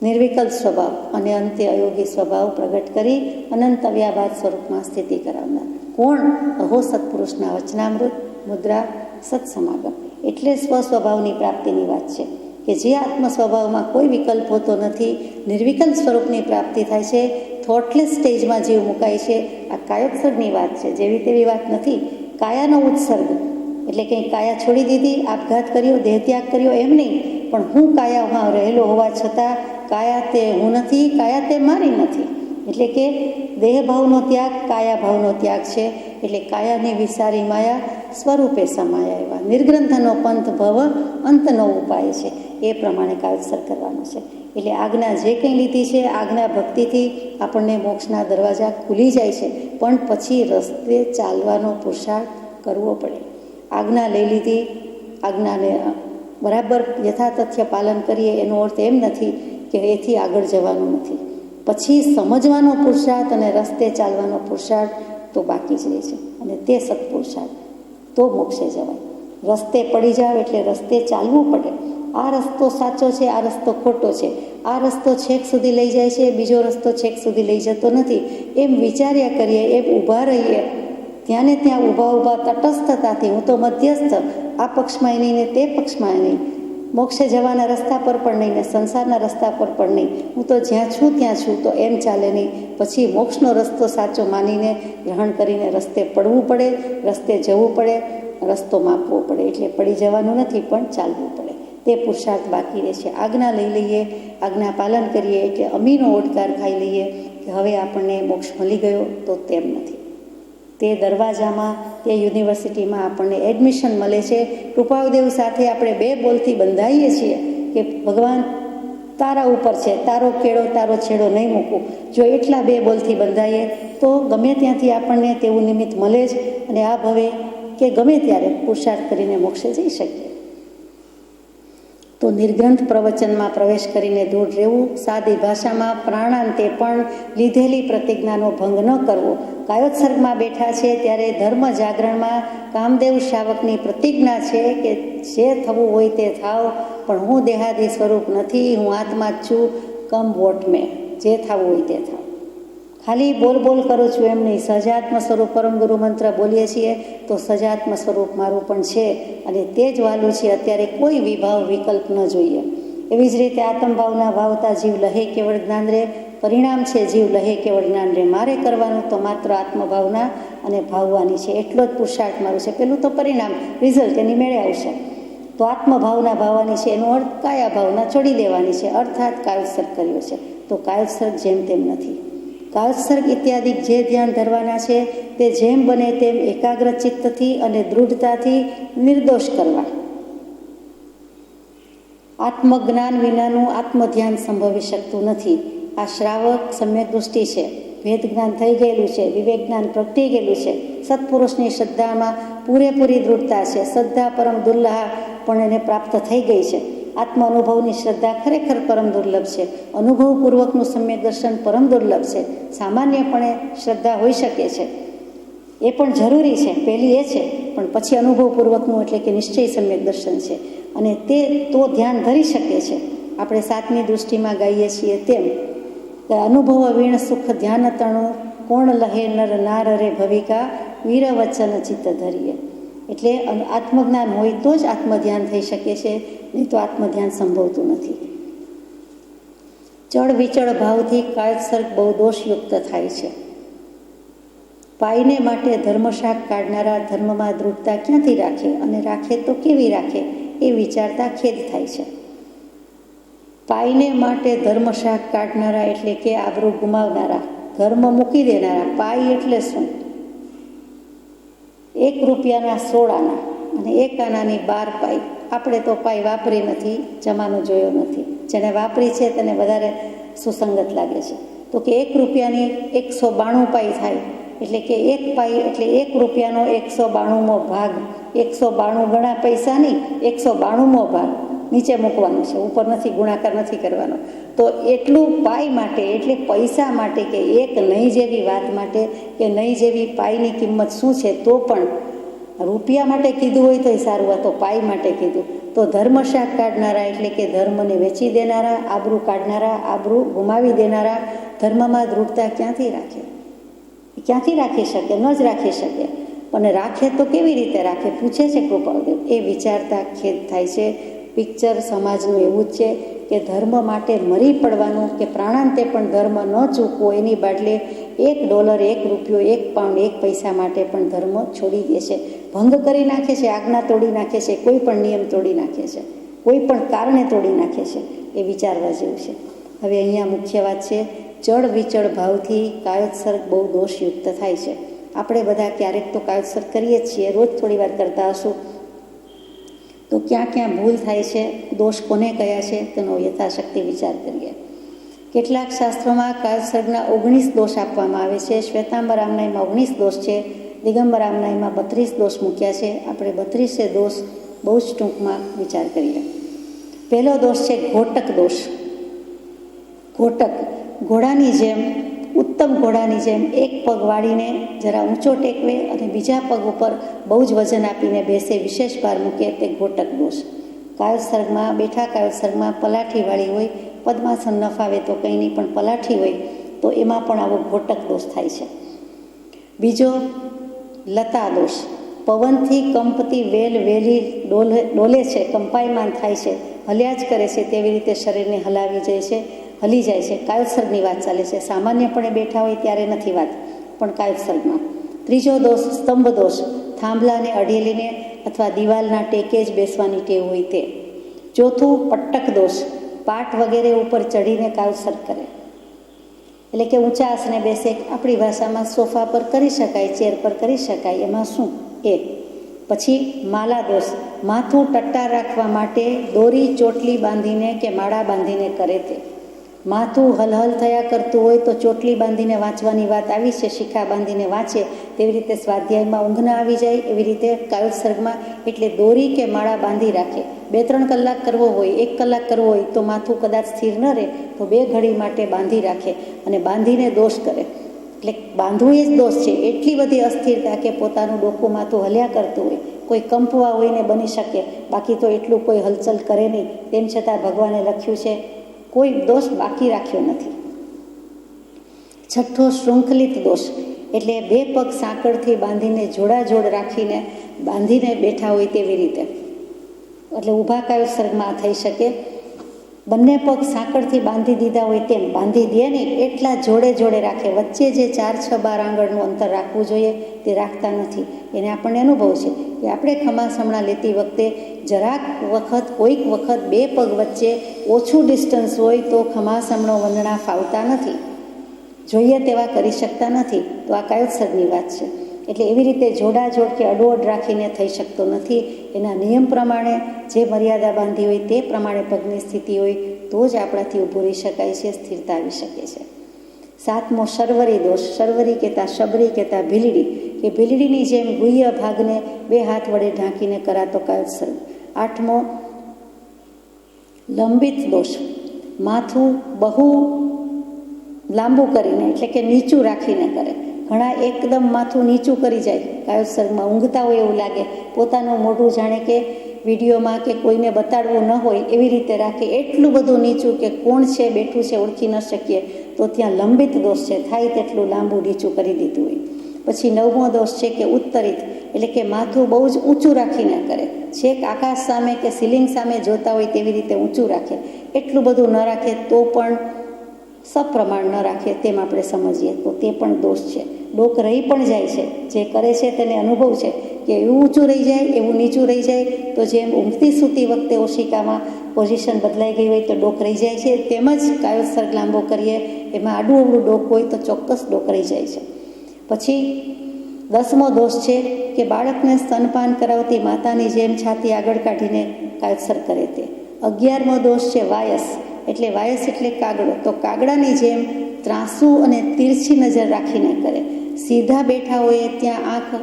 A: નિર્વિકલ્પ સ્વભાવ અને અંતે અયોગી સ્વભાવ પ્રગટ કરી અનંત વ્યાબાદ સ્વરૂપમાં સ્થિતિ કરાવનાર. કોણ? અહો સત્પુરુષના વચનામૃત, મુદ્રા, સત્સમાગમ. એટલે સ્વસ્વભાવની પ્રાપ્તિની વાત છે કે જે આત્મ સ્વભાવમાં કોઈ વિકલ્પ હોતો નથી, નિર્વિકલ્પ સ્વરૂપની પ્રાપ્તિ થાય છે. થોટલેસ સ્ટેજમાં જીવ મુકાય છે. આ કાયોત્સર્ગની વાત છે, જેવી તેવી વાત નથી. કાયાનો ઉત્સર્ગ એટલે કંઈ કાયા છોડી દીધી, આપઘાત કર્યો, દેહત્યાગ કર્યો, એમ નહીં. પણ હું કાયામાં રહેલો હોવા છતાં કાયા તે હું નથી, કાયા તે મારી નથી. એટલે કે દેહભાવનો ત્યાગ કાયાભાવનો ત્યાગ છે. એટલે કાયાની વિસારી માયા સ્વરૂપે સમાયા. એવા નિર્ગ્રંથનો પંથ ભવ અંતનો ઉપાય છે. એ પ્રમાણે કાયોત્સર કરવાનો છે. એટલે આજ્ઞા જે કંઈ લીધી છે, આજ્ઞા ભક્તિથી આપણને મોક્ષના દરવાજા ખુલી જાય છે. પણ પછી રસ્તે ચાલવાનો પુરુષાર્થ કરવો પડે. આજ્ઞા લઈ લીધી, આજ્ઞાને બરાબર યથાતથ્ય પાલન કરીએ એનો અર્થ એમ નથી કે એથી આગળ જવાનું નથી. પછી સમજવાનો પુરુષાર્થ અને રસ્તે ચાલવાનો પુરુષાર્થ તો બાકી જ રહે છે, અને તે સત્પુરુષાર્થ તો મોક્ષે જવાય. રસ્તે પડી જાવ એટલે રસ્તે ચાલવું પડે. આ રસ્તો સાચો છે, આ રસ્તો ખોટો છે, આ રસ્તો છેક સુધી લઈ જાય છે, બીજો રસ્તો છેક સુધી લઈ જતો નથી, એમ વિચાર્યા કરીએ, એમ ઊભા રહીએ. ત્યાં ને ત્યાં ઊભા તટસ્થતાથી, હું તો મધ્યસ્થ, આ પક્ષમાં નહીં ને તે પક્ષમાં નહીં, મોક્ષે જવાના રસ્તા પર પણ નહીં ને સંસારના રસ્તા પર પણ નહીં, હું તો જ્યાં છું ત્યાં છું, તો એમ ચાલે નહીં. પછી મોક્ષનો રસ્તો સાચો માનીને ગ્રહણ કરીને રસ્તે પડવું પડે, રસ્તે જવું પડે, રસ્તો માપવો પડે. એટલે પડી જવાનું નથી, પણ ચાલવું પડે. તે પુરુષાર્થ બાકી રહે છે. આજ્ઞા લઈ લઈએ, આજ્ઞા પાલન કરીએ એટલે અમીનો ઓડકાર ખાઈ લઈએ કે હવે આપણને મોક્ષ મળી ગયો, તો તેમ નથી. તે દરવાજામાં, તે યુનિવર્સિટીમાં આપણને એડમિશન મળે છે. કૃપાદેવ સાથે આપણે 2 બોલથી બંધાઈએ છીએ કે ભગવાન તારા ઉપર છે, તારો કેળો તારો છેડો નહીં મૂકું. જો એટલા 2 બોલથી બંધાઈએ તો ગમે ત્યાંથી આપણને તેવું નિમિત્ત મળે જ, અને આ ભવે કે ગમે ત્યારે પુરુષાર્થ કરીને મોક્ષે જઈ શકીએ. તો નિર્ગ્રંથ પ્રવચનમાં પ્રવેશ કરીને દૂર રહેવું. સાદી ભાષામાં પ્રાણાંતે પણ લીધેલી પ્રતિજ્ઞાનો ભંગ ન કરવો. કાયોત્સર્ગમાં બેઠા છે ત્યારે ધર્મ જાગરણમાં કામદેવ શાવકની પ્રતિજ્ઞા છે કે જે થવું હોય તે થાવ, પણ હું દેહાદી સ્વરૂપ નથી, હું આત્મા જ છું. કમ વોટ મેં, જે થવું હોય તે થાવ. ખાલી બોલ કરું છું એમ નહીં. સહજાત્મ સ્વરૂપ પરમ ગુરુ મંત્ર બોલીએ છીએ તો સહજાત્મ સ્વરૂપ મારું પણ છે, અને તે જ વાલું છે. અત્યારે કોઈ વિભાવ વિકલ્પ ન જોઈએ. એવી જ રીતે આત્મભાવના ભાવતા જીવ લહે કેવળ જ્ઞાન રે. પરિણામ છે જીવ લહે કેવળ જ્ઞાન રે. મારે કરવાનું તો માત્ર આત્મભાવના અને ભાવવાની છે, એટલો જ પુરુષાર્થ મારું છે. પેલું તો પરિણામ, રિઝલ્ટ એની મેળે આવશે. તો આત્મભાવના ભાવવાની છે, એનો અર્થ કાયા ભાવના છોડી દેવાની છે, અર્થાત કાયોત્સર્ગ કર્યો છે. તો કાયોત્સર્ગ જેમ તેમ નથી. કાયોત્સર્ગ ઇત્યાદિ જે ધ્યાન ધરવાના છે તે જેમ બને તેમ એકાગ્ર ચિત્તથી અને દૃઢતાથી નિર્દોષ કરવા. આત્મજ્ઞાન વિનાનું આત્મધ્યાન સંભવી શકતું નથી. આ શ્રાવક સમ્યક દૃષ્ટિ છે, ભેદ જ્ઞાન થઈ ગયેલું છે, વિવેક જ્ઞાન પ્રગટી ગયેલું છે, સત્પુરુષની શ્રદ્ધામાં પૂરેપૂરી દૃઢતા છે, શ્રદ્ધા પરમ દુર્લભ પણ એને પ્રાપ્ત થઈ ગઈ છે. આત્મ અનુભવની શ્રદ્ધા ખરેખર પરમ દુર્લભ છે. અનુભવપૂર્વકનું સમ્યક દર્શન પરમ દુર્લભ છે. સામાન્યપણે શ્રદ્ધા હોઈ શકે છે, એ પણ જરૂરી છે, પહેલી એ છે, પણ પછી અનુભવપૂર્વકનું એટલે કે નિશ્ચય સમ્યક દર્શન છે, અને તે તો ધ્યાન ધરી શકે છે. આપણે 7મી દૃષ્ટિમાં ગાઈએ છીએ તેમ કે અનુભવ વીણ સુખ ધ્યાન તણું કોણ લહે નર નાર રે ભવિકા વીર વચન ચિત્ત ધરીએ. એટલે આત્મજ્ઞાન હોય તો જ આત્મધ્યાન થઈ શકે છે, નહીં તો આત્મધ્યાન સંભવતું નથી. ચળ વિચળ ભાવથી કાયોત્સર્ગ બહુ દોષયુક્ત થાય છે. પાઈને માટે ધર્મશાક કાઢનારા ધર્મમાં દૃઢતા ક્યાંથી રાખે, અને રાખે તો કેવી રાખે, એ વિચારતા ખેદ થાય છે. પાઈને માટે ધર્મશાક કાઢનારા એટલે કે આબરૂ ગુમાવનારા, ધર્મ મૂકી દેનારા. પાઈ એટલે શું? 1 રૂપિયાના 16 આના અને 1 આનાની 12 પાઈ. આપણે તો પાઈ વાપરી નથી, જમાનો જોયો નથી. જેને વાપરી છે તેને વધારે સુસંગત લાગે છે. તો કે 1 રૂપિયાની 192 પાઈ થાય, એટલે કે 1 પાઈ એટલે 1 રૂપિયાનો 192મો ભાગ. 192 ગણા પૈસાની 192મો ભાગ નીચે મૂકવાનું છે, ઉપર નથી, ગુણાકાર નથી કરવાનો. તો એટલું પાઈ માટે એટલે પૈસા માટે, કે એક નહીં જેવી વાત માટે, કે નહીં જેવી પાઈની કિંમત શું છે, તો પણ રૂપિયા માટે કીધું હોય તો સારું, આ તો પાઈ માટે કીધું. તો ધર્મશાક કાઢનારા એટલે કે ધર્મને વેચી દેનારા, આબરૂ કાઢનારા, આબરૂ ગુમાવી દેનારા. ધર્મમાં દૃઢતા ક્યાંથી રાખે? ક્યાંથી રાખી શકે? ન જ રાખી શકે. અને રાખે તો કેવી રીતે રાખે, પૂછે છે કૃપાદેવ. એ વિચારતા ખેદ થાય છે. પિક્ચર સમાજનું એવું જ છે કે ધર્મ માટે મરી પડવાનું, કે પ્રાણાંતે પણ ધર્મ ન ચૂકવો, એની બદલે $1, ₹1, £1, 1 પૈસા માટે પણ ધર્મ છોડી દે છે, ભંગ કરી નાખે છે, આજ્ઞા તોડી નાખે છે, કોઈ પણ નિયમ તોડી નાખે છે, કોઈ પણ કારણે તોડી નાખે છે. એ વિચારવા જેવું છે. હવે અહીંયા મુખ્ય વાત છે, ચળ વિચળ ભાવથી કાયોત્સર્ગ બહુ દોષયુક્ત થાય છે. આપણે બધા ક્યારેક તો કાયોત્સર્ગ કરીએ જ છીએ, રોજ થોડી વાર કરતા હશું. તો ક્યાં ક્યાં ભૂલ થાય છે, દોષ કોને કયા છે, તેનો યથાશક્તિ વિચાર કરીએ. કેટલાક શાસ્ત્રોમાં કાયોત્સર્ગના 19 દોષ આપવામાં આવે છે. શ્વેતાંબર આમનાઈમાં 19 દોષ છે, દિગંબર આમનાઈમાં 32 દોષ મૂક્યા છે. આપણે 32 દોષ બહુ જ ટૂંકમાં વિચાર કરીએ. પહેલો દોષ છે ઘોટક દોષ. ઘોટક, ઘોડાની જેમ, ઉત્તમ ઘોડાની જેમ એક પગ વાળીને જરા ઊંચો ટેકવે અને બીજા પગ ઉપર બહુ જ વજન આપીને બેસે, વિશેષ ભાર મૂકે, તે ઘોટક દોષ. કાયોત્સર્ગમાં, બેઠા કાયોત્સર્ગમાં પલાઠીવાળી હોય, પદ્માસન ન ફાવે તો કંઈ નહીં, પણ પલાઠી હોય તો એમાં પણ આવો ઘોટક દોષ થાય છે. બીજો લતા દોષ. પવનથી કંપતી વેલ વેલી ડોલે છે, કંપાયમાન થાય છે, હલ્યા જ કરે છે, તેવી રીતે શરીરને હલાવી જાય છે, હલી જાય છે. કાયોત્સર્ગની વાત ચાલે છે. સામાન્યપણે બેઠા હોય ત્યારે નથી વાત, પણ કાયોત્સર્ગમાં. ત્રીજો દોષ સ્તંભ દોષ. થાંભલાને અડેલીને અથવા દિવાલના ટેકે જ બેસવાની ટેવ હોય તે. ચોથું પટ્ટક દોષ. પાટ વગેરે ઉપર ચડીને કાયોત્સર્ગ કરે, એટલે કે ઊંચા આસને બેસે. આપણી ભાષામાં સોફા પર કરી શકાય, ચેર પર કરી શકાય, એમાં શું એ. પછી માલા દોષ. માથું ટટ્ટાર રાખવા માટે દોરી ચોટલી બાંધીને કે માળા બાંધીને કરે તે. માથું હલહલ થયા કરતું હોય તો ચોટલી બાંધીને વાંચવાની વાત આવી છે, શિખા બાંધીને વાંચે, તેવી રીતે સ્વાધ્યાયમાં ઊંઘ ના આવી જાય એવી રીતે કાયોત્સર્ગમાં એટલે દોરી કે માળા બાંધી રાખે. 2-3 કલાક કરવો હોય, 1 કલાક કરવો હોય તો માથું કદાચ સ્થિર ન રહે તો 2 ઘડી માટે બાંધી રાખે અને બાંધીને દોષ કરે. એટલે બાંધવું એ જ દોષ છે. એટલી બધી અસ્થિરતા કે પોતાનું ડોકું માથું હલ્યા કરતું હોય, કોઈ કંપવા હોય ને બની શકે, બાકી તો એટલું કોઈ હલચલ કરે નહીં. તેમ છતાં ભગવાને લખ્યું છે, કોઈ દોષ બાકી રાખ્યો નથી. છઠ્ઠો શૃંખલિત દોષ, એટલે 2 પગ સાંકળથી બાંધીને જોડાજોડ રાખીને બાંધીને બેઠા હોય તેવી રીતે, એટલે ઊભા કાયોત્સર્ગમાં થઈ શકે. બંને પગ સાંકળથી બાંધી દીધા હોય તેમ બાંધી દે નહીં, એટલા જોડે જોડે રાખે. વચ્ચે જે 4, 6, 12 આંગળનું અંતર રાખવું જોઈએ તે રાખતા નથી. એને આપણને અનુભવ છે કે આપણે ખમાસમણા લેતી વખતે જરાક વખત, કોઈક વખત 2 પગ વચ્ચે ઓછું ડિસ્ટન્સ હોય તો ખમાસમણો વંદણા ફાવતા નથી, જોઈએ તેવા કરી શકતા નથી. તો આ કાયોત્સર્ગની વાત છે. એટલે એવી રીતે જોડાજોડ કે અડોઅડ રાખીને થઈ શકતો નથી. એના નિયમ પ્રમાણે જે મર્યાદા બાંધી હોય તે પ્રમાણે પગની સ્થિતિ હોય તો જ આપણાથી ઊભું રહી શકાય છે, સ્થિરતા આવી શકે છે. 7મો શર્વરી દોષ. શર્વરી કહેતા, શબરી કહેતા ભીલડી, કે ભીલડીની જેમ ગુહ્ય ભાગને 2 હાથ વડે ઢાંકીને કરાતો કાયોત્સર્ગ. 8મો લંબિત દોષ. માથું બહુ લાંબુ કરીને, એટલે કે નીચું રાખીને કરે. ઘણા એકદમ માથું નીચું કરી જાય કાયોત્સર્ગમાં, ઊંઘતા હોય એવું લાગે, પોતાનું મોઢું જાણે કે વિડીયોમાં કે કોઈને બતાડવું ન હોય એવી રીતે રાખે, એટલું બધું નીચું કે કોણ છે બેઠું છે ઓળખી ન શકીએ, તો ત્યાં લંબિત દોષ છે. થાય તેટલું લાંબુ નીચું કરી દીધું હોય. પછી 9મો દોષ છે કે ઉત્તરિત, એટલે કે માથું બહુ જ ઊંચું રાખીને કરે, છેક આકાશ સામે કે સીલિંગ સામે જોતા હોય તેવી રીતે ઊંચું રાખે. એટલું બધું ન રાખે તો પણ સપ્રમાણ ન રાખે તેમ આપણે સમજીએ તો તે પણ દોષ છે. ડોક રહી પણ જાય છે, જે કરે છે તેને અનુભવ છે કે એવું ઊંચું રહી જાય, એવું નીચું રહી જાય. તો જેમ ઊંઘતી સૂતી વખતે ઓશિકામાં પોઝિશન બદલાઈ ગઈ હોય તો ડોક રહી જાય છે, તેમજ કાયોત્સર્ગ લાંબો કરીએ એમાં આડું અવળું ડોક હોય તો ચોક્કસ ડોક રહી જાય છે. પછી 10મો દોષ છે કે બાળકને સ્તનપાન કરાવતી માતાની જેમ છાતી આગળ કાઢીને કાયોત્સર્ગ કરે તે. 11મો દોષ છે વાયસ, એટલે વાયસ એટલે કાગડો, તો કાગડાની જેમ ત્રાંસુ અને તીરછી નજર રાખીને કરે. સીધા બેઠા હોય ત્યાં આંખ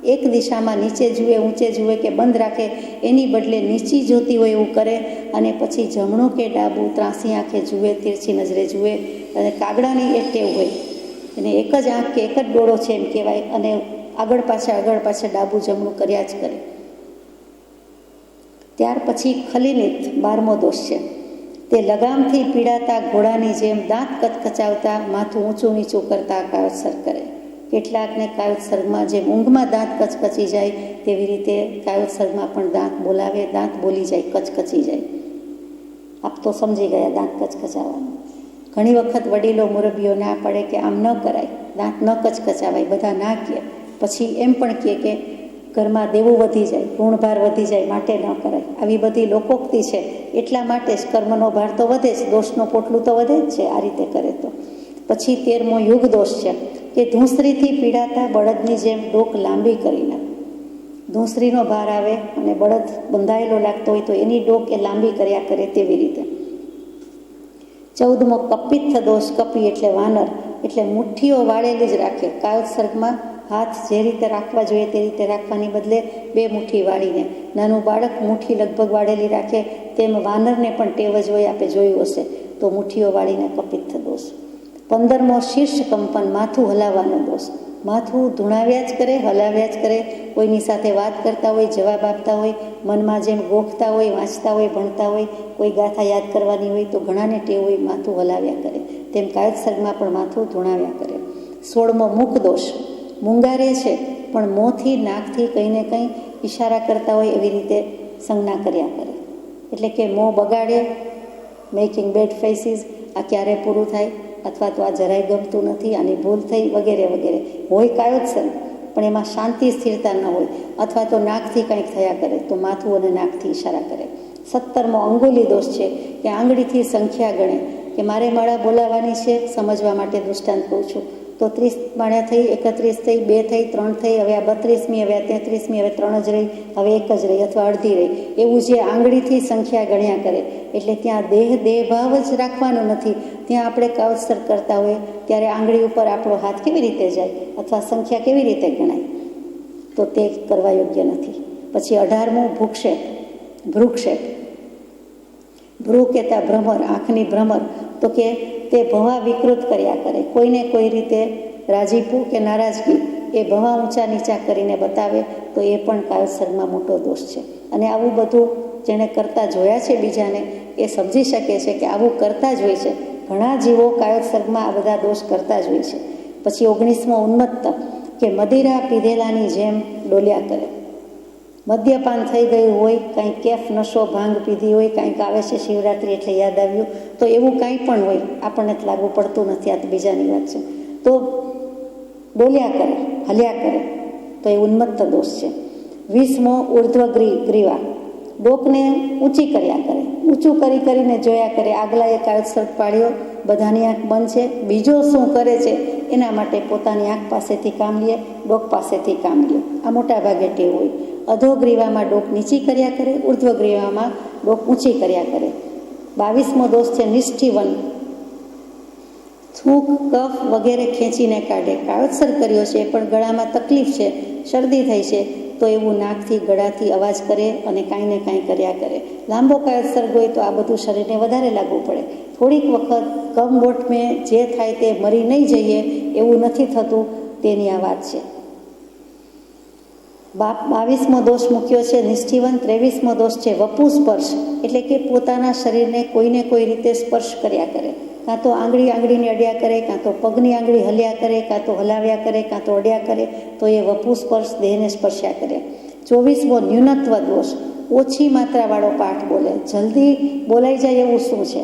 A: એક દિશામાં નીચે જુએ, ઊંચે જુએ કે બંધ રાખે, એની બદલે નીચી જોતી હોય એવું કરે અને પછી જમણું કે ડાબું ત્રાંસી આંખે જુએ, તીરછી નજરે જુએ. અને કાગડાની એ ટેવ હોય, એને એક જ આંખ કે એક જ ડોળો છે એમ કહેવાય, અને આગળ પાછળ ડાબું જમણું કર્યા જ કરે. ત્યાર પછી ખલીનિત 12મો દોષ છે. તે લગામથી પીડાતા ઘોડાની જેમ દાંત કચકચાવતા માથું ઊંચું નીચું કરતા કાયોત્સર્ગ કરે. કેટલાકને કાયોત્સર્ગમાં જેમ ઊંઘમાં દાંત કચકચી જાય તેવી રીતે કાયોત્સર્ગમાં પણ દાંત બોલાવે, દાંત બોલી જાય, કચકચી જાય. આપ તો સમજી ગયા દાંત કચકચાવવાનું. ઘણી વખત વડીલો મુરબ્બીઓ ના પડે કે આમ ન કરાય, દાંત ન કચકચાવાય, બધા ના કહે. પછી એમ પણ કહે કે ઘરમાં દેવું વધી જાય, ઋણભાર વધી જાય, માટે ન કરાય. આવી બધી લોકોક્તિ છે. એટલા માટે જ કર્મનો ભાર તો વધે જ, દોષનો પોટલું તો વધે જ છે આ રીતે કરે તો. પછી 13મો યુગ દોષ છે કે ધૂંસરીથી પીડાતા બળદની જેમ ડોક લાંબી કરીને. ધૂંસરીનો ભાર આવે અને બળદ બંધાયેલો લાગતો હોય તો એની ડોક એ લાંબી કર્યા કરે તેવી રીતે. 14મો કપિત્થ દોષ. કપી એટલે વાનર, એટલે મુઠ્ઠીઓ વાળેલી જ રાખે, કાયોત્સર્ગમાં હાથ જે રીતે રાખવા જોઈએ તે રીતે રાખવાની બદલે 2 મુઠ્ઠી વાળીને, નાનું બાળક મુઠ્ઠી લગભગ વાળેલી રાખે તેમ વાનરને પણ ટેવ જ હોય, આપણે જોયું હશે, તો મુઠ્ઠીઓ વાળીને કપિત્થ દોષ. 15મો શીર્ષ કંપન, માથું હલાવવાનો દોષ. માથું ધૂણાવ્યા જ કરે, હલાવ્યા જ કરે, કોઈની સાથે વાત કરતા હોય, જવાબ આપતા હોય, મનમાં જેમ ગોખતા હોય, વાંચતા હોય, ભણતા હોય, કોઈ ગાથા યાદ કરવાની હોય તો ઘણાને ટેવ હોય માથું હલાવ્યા કરે, તેમ કાયોત્સર્ગમાં પણ માથું ધૂણાવ્યા કરે. 16મો મુખ દોષ, મૂંગારે છે પણ મોંથી નાકથી કંઈ ને કંઈ ઈશારા કરતા હોય એવી રીતે સંજ્ઞા કર્યા કરે, એટલે કે મોં બગાડે, મેકિંગ બેડ ફેસીસ, આ ક્યારે પૂરું થાય, અથવા તો આ જરાય ગમતું નથી, આની ભૂલ થઈ, વગેરે વગેરે. હોય કાયોત્સર્ગ પણ એમાં શાંતિ સ્થિરતા ન હોય, અથવા તો નાકથી કંઈક થયા કરે તો માથું અને નાકથી ઈશારા કરે. 17મો અંગુલી દોષ છે કે આંગળીથી સંખ્યા ગણે, કે મારે માળા બોલાવવાની છે, સમજવા માટે દૃષ્ટાંત કહું છું, તો 30 માળા થઈ, 31 થઈ, 2 થઈ, 3 થઈ, હવે આ 32મી, હવે આ 33મી, હવે 3 જ રહી, હવે 1 જ રહી, અથવા અડધી રહી, એવું જે આંગળીથી સંખ્યા ગણ્યા કરે, એટલે ત્યાં દેહ ભાવ જ રાખવાનો નથી. ત્યાં આપણે કાયોત્સર્ગ કરતા હોય ત્યારે આંગળી ઉપર આપણો હાથ કેવી રીતે જાય, અથવા સંખ્યા કેવી રીતે ગણાય, તો તે કરવા યોગ્ય નથી. પછી 18મો ભૂક્ષેપ, ભ્રૂક્ષેપ. ભ્રૂ કહેતા ભ્રમર, આંખની ભ્રમર, તો કે તે ભવા વિકૃત કર્યા કરે, કોઈને કોઈ રીતે રાજીપું કે નારાજગી એ ભવા ઊંચા નીચા કરીને બતાવે, તો એ પણ કાયોત્સર્ગમાં મોટો દોષ છે. અને આવું બધું જેણે કરતા જોયા છે બીજાને, એ સમજી શકે છે કે આવું કરતા જ હોય છે. ઘણા જીવો કાયોત્સર્ગમાં આ બધા દોષ કરતા જ હોય છે. પછી 19મો ઉન્મત્ત, કે મદિરા પીધેલાની જેમ ડોલ્યા કરે. મદ્યપાન થઈ ગયું હોય, કાંઈ કેફ નશો ભાંગ પીધી હોય, કાંઈક આવે છે શિવરાત્રિ એટલે યાદ આવ્યું, તો એવું કાંઈ પણ હોય, આપણને જ લાગુ પડતું નથી, આ તો બીજાની વાત છે, તો ડોલ્યા કરે, હલ્યા કરે, તો એ ઉન્મત્ત દોષ છે. 20મો ઉર્ધ્વગ્રીવા, ડોકને ઊંચી કર્યા કરે, ઊંચું કરી કરીને જોયા કરે. આગલાએ કાયોત્સર્ગ પાડ્યો, બધાની આંખ બંધ છે, બીજો શું કરે છે એના માટે પોતાની આંખ પાસેથી કામ લે, ડોક પાસેથી કામ લે, આ મોટા ભાગે ટેવ હોય. અધોગ્રીવામાં ડોક નીચી કર્યા કરે, ઉર્ધ્વગ્રીવામાં ડોક ઊંચી કર્યા કરે. 22મો દોષ છે નિષ્ઠીવન, થૂક કફ વગેરે ખેંચીને કાઢે. કાયોત્સર્ગ કર્યો છે પણ ગળામાં તકલીફ છે, શરદી થઈ છે, તો એવું નાકથી ગળાથી અવાજ કરે અને કાંઈ ને કાંઈ કર્યા કરે. લાંબો કાયોત્સર્ગ હોય તો આ બધું શરીરને વધારે લાગુ પડે. થોડીક વખત કમબોટ મેં જે થાય તે મરી નહીં જઈએ એવું નથી થતું, તેની આ વાત છે. 22મો દોષ મૂક્યો છે નિષ્ઠીવન. 23મો દોષ છે વપુ સ્પર્શ, એટલે કે પોતાના શરીરને કોઈને કોઈ રીતે સ્પર્શ કર્યા કરે, કાં તો આંગળીને અડ્યા કરે, કાં તો પગની આંગળી હલ્યા કરે, કાં તો હલાવ્યા કરે, કાં તો અડ્યા કરે, તો એ વપુ સ્પર્શ, દેહને સ્પર્શ્યા કરે. 24મો ન્યૂનત્વ દોષ, ઓછી માત્રાવાળો પાઠ બોલે, જલ્દી બોલાઈ જાય એવું શું છે,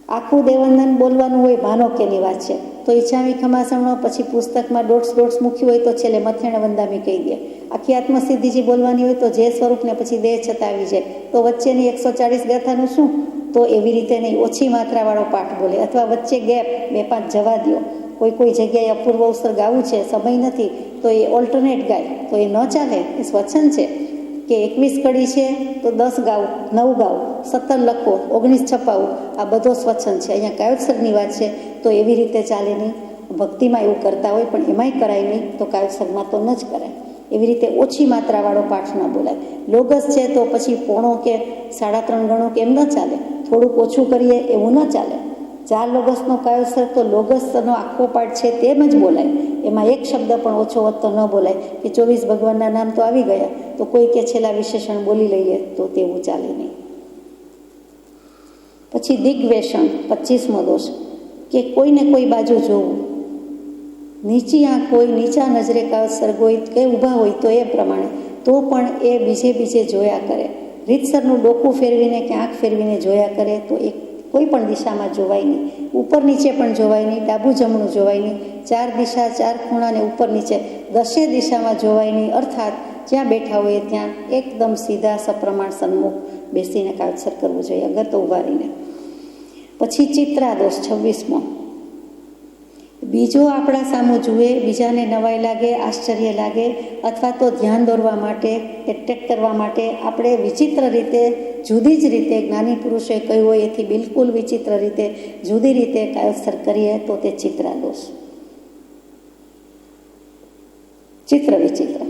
A: આખું દેવંદન બોલવાનું હોય, ભાનો કેની વાત છે, તો ઈચ્છામી ખમાસણો, પછી પુસ્તકમાં ડોટ્સ મૂક્યું હોય તો છેલ્લે મથેણ વંદામી કહી દે. આખી આત્મસિદ્ધિજી બોલવાની હોય તો જે સ્વરૂપને પછી દેહ છતાવી જાય, તો વચ્ચેની 140 ગાથાનું શું, તો એવી રીતે નહીં, ઓછી માત્રાવાળો પાઠ બોલે, અથવા વચ્ચે ગેપ 2-5 જવા દો. કોઈ જગ્યાએ અપૂર્વ અવસર ગાવું છે, સમય નથી, તો એ ઓલ્ટરનેટ ગાય, તો એ ન ચાલે, એ સ્વચ્છંદ છે. કે 21 કડી છે તો 10 ગાવું, 9 ગાવું, 17 લખો, 19 છપાવું, આ બધો સ્વચ્છંદ છે. અહીંયા કાયોત્સર્ગની વાત છે તો એવી રીતે ચાલે નહીં. ભક્તિમાં એવું કરતા હોય પણ એમાંય કરાય નહીં, તો કાયોત્સર્ગમાં તો ન જ કરાય. એવી રીતે ઓછી માત્રાવાળો પાઠ ન બોલાય. લોગસ છે તો પછી પોણો કે 3.5 ગણો કે એમ ન ચાલે, થોડુંક ઓછું કરીએ એવું ન ચાલે. 4 લોગસનો કાયોત્સર્ગ તો લોગસનો આખો પાઠ છે તેમ જ બોલાય, એમાં એક શબ્દ પણ ઓછો વધતો ન બોલાય. કે 24 ભગવાનના નામ તો આવી ગયા, તો કોઈ કે છેલ્લા વિશેષણ બોલી લઈએ, તો તેવું ચાલે નહીં. પછી દિગ્વેષણ, 25મો દોષ, કે કોઈને કોઈ બાજુ જોવું, નીચી આંખ હોય, નીચા નજરે કાયોત્સર્ગ હોય કે ઊભા હોય તો એ પ્રમાણે, તો પણ એ બીજે જોયા કરે. રીતસરનું ડોકું ફેરવીને કે આંખ ફેરવીને જોયા કરે તો એ કોઈ પણ દિશામાં જોવાય નહીં, ઉપર નીચે પણ જોવાય નહીં, ડાબું જમણું જોવાય નહીં, 4 દિશા 4 ખૂણા ને ઉપર નીચે 10 દિશામાં જોવાય નહીં. અર્થાત જ્યાં બેઠા હોય ત્યાં એકદમ સીધા સપ્રમાણ સન્મુખ બેસીને કાયોત્સર્ગ કરવું જોઈએ, અગર તો ઊભા રહીને. પછી ચિત્રા દોષ, 26મો, બીજો આપણા સામું જુએ, બીજાને નવાઈ લાગે, આશ્ચર્ય લાગે, અથવા તો ધ્યાન દોરવા માટે, એટ્રેક્ટ કરવા માટે આપણે વિચિત્ર રીતે, જુદી જ રીતે, જ્ઞાની પુરુષોએ કહ્યું હોય એથી બિલકુલ વિચિત્ર રીતે, જુદી રીતે કાયોત્સર્ગ કરીએ તો તે ચિત્રા દોષ. ચિત્ર વિચિત્ર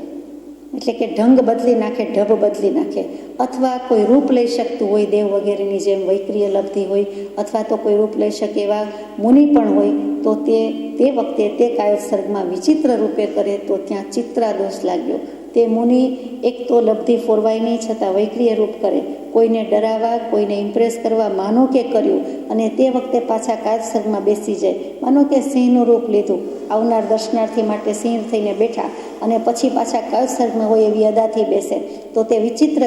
A: એટલે કે ઢંગ બદલી નાખે, ઢબ બદલી નાખે, અથવા કોઈ રૂપ લઈ શકતું હોય દેવ વગેરેની જેમ વૈક્રિય લબ્ધિ હોય, અથવા તો કોઈ રૂપ લઈ શકે એવા મુનિ પણ હોય, તો તે વખતે તે કાયોત્સર્ગમાં વિચિત્ર રૂપે કરે તો ત્યાં ચિત્રાદોષ લાગ્યો. તે મુનિ એક તો લબ્ધિ ફોરવાય નહીં છતાં વૈક્રિય રૂપ કરે, કોઈને ડરાવવા, કોઈને ઇમ્પ્રેસ કરવા માનો કે કર્યું, અને તે વખતે પાછા કાયોત્સર્ગમાં બેસી જાય. માનો કે સિંહનું રૂપ લીધું, આવનાર દર્શનાર્થી માટે સિંહ થઈને બેઠા, અને પછી પાછા કાયોત્સર્ગમાં હોય એવી અદાથી બેસે, તો તે વિચિત્ર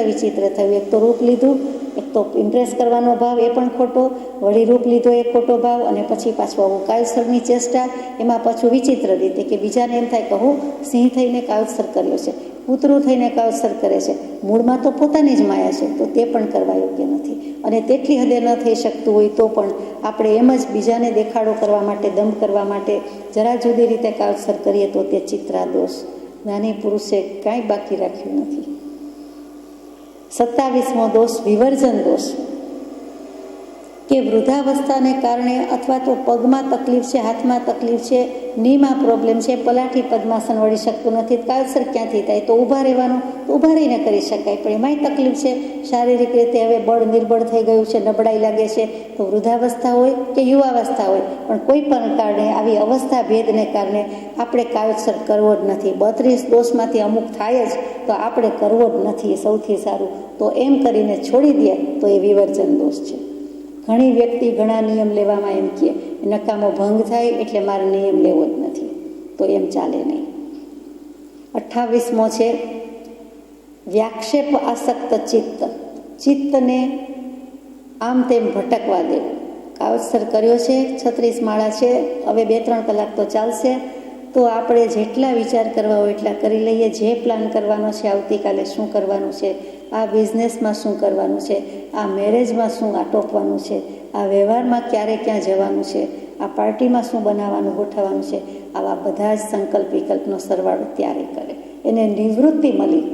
A: થયું. એક તો રૂપ લીધું, એક તો ઇમ્પ્રેસ કરવાનો ભાવ એ પણ ખોટો, વળી રૂપ લીધો એ ખોટો ભાવ, અને પછી પાછું આવું કાયોત્સર્ગની ચેષ્ટા, એમાં પાછું વિચિત્ર રીતે કે બીજાને એમ થાય કે હું સિંહ થઈને કાયોત્સર્ગ કર્યો છે, કૂતરું થઈને કાયોત્સર્ગ કરે છે. મૂળમાં તો પોતાની જ માયા છે, તો તે પણ કરવા યોગ્ય નથી. અને તેટલી હદે ન થઈ શકતું હોય તો પણ આપણે એમ જ બીજાને દેખાડો કરવા માટે, દંભ કરવા માટે જરા જુદી રીતે કાયોત્સર્ગ કરીએ તો તે ચિત્રાદોષ. જ્ઞાની પુરુષે કાંઈ બાકી રાખ્યું નથી. 27મો દોષ વિવર્જન દોષ, કે વૃદ્ધાવસ્થાને કારણે અથવા તો પગમાં તકલીફ છે, હાથમાં તકલીફ છે, નીમાં પ્રોબ્લેમ છે, પલાઠી પદ્માસન વળી શકતું નથી, કાયોત્સર્ગ ક્યાંથી થાય? તો ઊભા રહેવાનું, તો ઊભા રહીને કરી શકાય, પણ એમાંય તકલીફ છે, શારીરિક રીતે હવે બળ નિર્બળ થઈ ગયું છે, નબળાઈ લાગે છે. તો વૃદ્ધાવસ્થા હોય કે યુવાવસ્થા હોય, પણ કોઈ પણ કારણે આવી અવસ્થા ભેદને કારણે આપણે કાયોત્સર્ગ કરવો જ નથી. 32 દોષમાંથી અમુક થાય જ, તો આપણે કરવો જ નથી, એ સૌથી સારું. તો એમ કરીને છોડી દે તો એ વિવર્જન દોષ છે. ઘણી વ્યક્તિ ઘણા નિયમ લેવામાં એમ કહે નકામો ભંગ થાય એટલે મારે નિયમ લેવો જ નથી, તો એમ ચાલે નહીં. 28મો છે વ્યાક્ષેપ આસક્ત ચિત્ત, ચિત્તને આમ તેમ ભટકવા દેવું. કાયોત્સર્ગ કર્યો છે, 36 માળા છે, હવે 2-3 કલાક તો ચાલશે, તો આપણે જેટલા વિચાર કરવા હોય એટલા કરી લઈએ. જે પ્લાન કરવાનો છે, આવતીકાલે શું કરવાનું છે, આ બિઝનેસમાં શું કરવાનું છે, આ મેરેજમાં શું આટોપવાનું છે, આ વ્યવહારમાં ક્યારે ક્યાં જવાનું છે, આ પાર્ટીમાં શું બનાવવાનું ગોઠવવાનું છે, આવા બધા જ સંકલ્પ વિકલ્પનો સરવાળો ત્યારે કરે. એને નિવૃત્તિ મળી,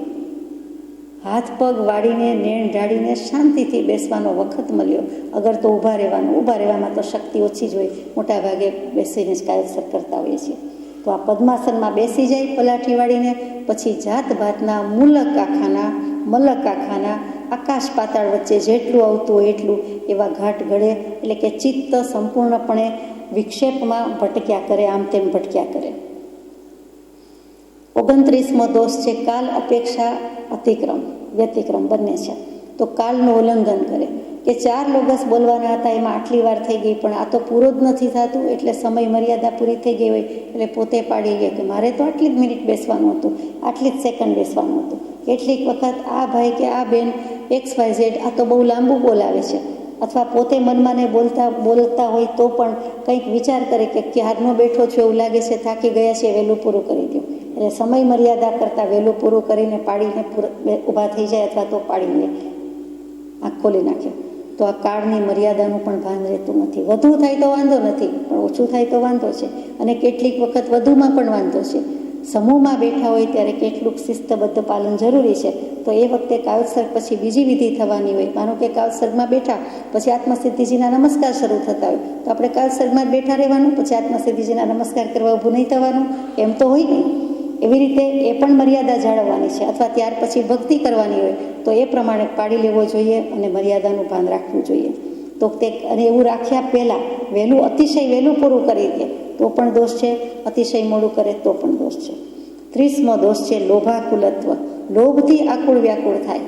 A: હાથ પગ વાળીને નેણ ઢાળીને શાંતિથી બેસવાનો વખત મળ્યો. અગર તો ઊભા રહેવામાં તો શક્તિ ઓછી જ હોય, મોટા ભાગે બેસીને જ કાયોત્સર્ગ કરતા હોઈએ છીએ. તો આ પદ્માસનમાં બેસી જાય પલાઠી વાળીને, પછી જાત ભાતના મલક આખાના આકાશ પાતાળ વચ્ચે જેટલું આવતું હોય એટલું એવા ઘાટ ઘડે, એટલે કે ચિત્ત સંપૂર્ણપણે વિક્ષેપમાં ભટક્યા કરે, આમ તેમ ભટક્યા કરે. 29મો દોષ છે કાલ અપેક્ષા વ્યતિક્રમ બંને છે. તો કાલનું ઉલ્લંઘન કરે, કે 4 લોગસ બોલવાના હતા, એમાં આટલી વાર થઈ ગઈ, પણ આ તો પૂરો જ નથી થતું, એટલે સમય મર્યાદા પૂરી થઈ ગઈ હોય એટલે પોતે પાડી ગયા કે મારે તો આટલી જ મિનિટ બેસવાનું હતું, આટલી જ સેકન્ડ બેસવાનું હતું. કેટલીક વખત આ ભાઈ કે આ બેન XYZ આ તો બહુ લાંબુ બોલાવે છે, અથવા પોતે મનમાં ને બોલતા હોય તો પણ કંઈક વિચાર કરે કે ક્યારનો બેઠો છું એવું લાગે છે, થાકી ગયા છે, વહેલું પૂરું કરી દો. એટલે સમય મર્યાદા કરતાં વહેલું પૂરું કરીને પાડીને ઊભા થઈ જાય, અથવા તો પાડીને આંખ ખોલી નાખે. તો આ કાળની મર્યાદાનું પણ ભાન રહેતું નથી. વધુ થાય તો વાંધો નથી, પણ ઓછું થાય તો વાંધો છે, અને કેટલીક વખત વધુમાં પણ વાંધો છે. સમૂહમાં બેઠા હોય ત્યારે કેટલુંક શિસ્તબદ્ધ પાલન જરૂરી છે. તો એ વખતે કાયોત્સર્ગ પછી બીજી વિધિ થવાની હોય, માનો કે કાયોત્સર્ગમાં બેઠા પછી આત્મસિદ્ધિજીના નમસ્કાર શરૂ થતા હોય, તો આપણે કાયોત્સર્ગમાં જ બેઠા રહેવાનું, પછી આત્મસિદ્ધિજીના નમસ્કાર કરવા ઊભું નહીં થવાનું, એમ તો હોય નહીં. એવી રીતે એ પણ મર્યાદા જાળવવાની છે. અથવા ત્યાર પછી ભક્તિ કરવાની હોય તો એ પ્રમાણે પાડી લેવો જોઈએ અને મર્યાદાનું ભાન રાખવું જોઈએ. તો અને એવું રાખ્યા પહેલાં અતિશય વહેલું પૂરું કરી દે તો પણ દોષ છે, અતિશય મોડું કરે તો પણ દોષ છે. 30મો દોષ છે લોભાકુલત્વ, લોભથી આકુળ વ્યાકુળ થાય,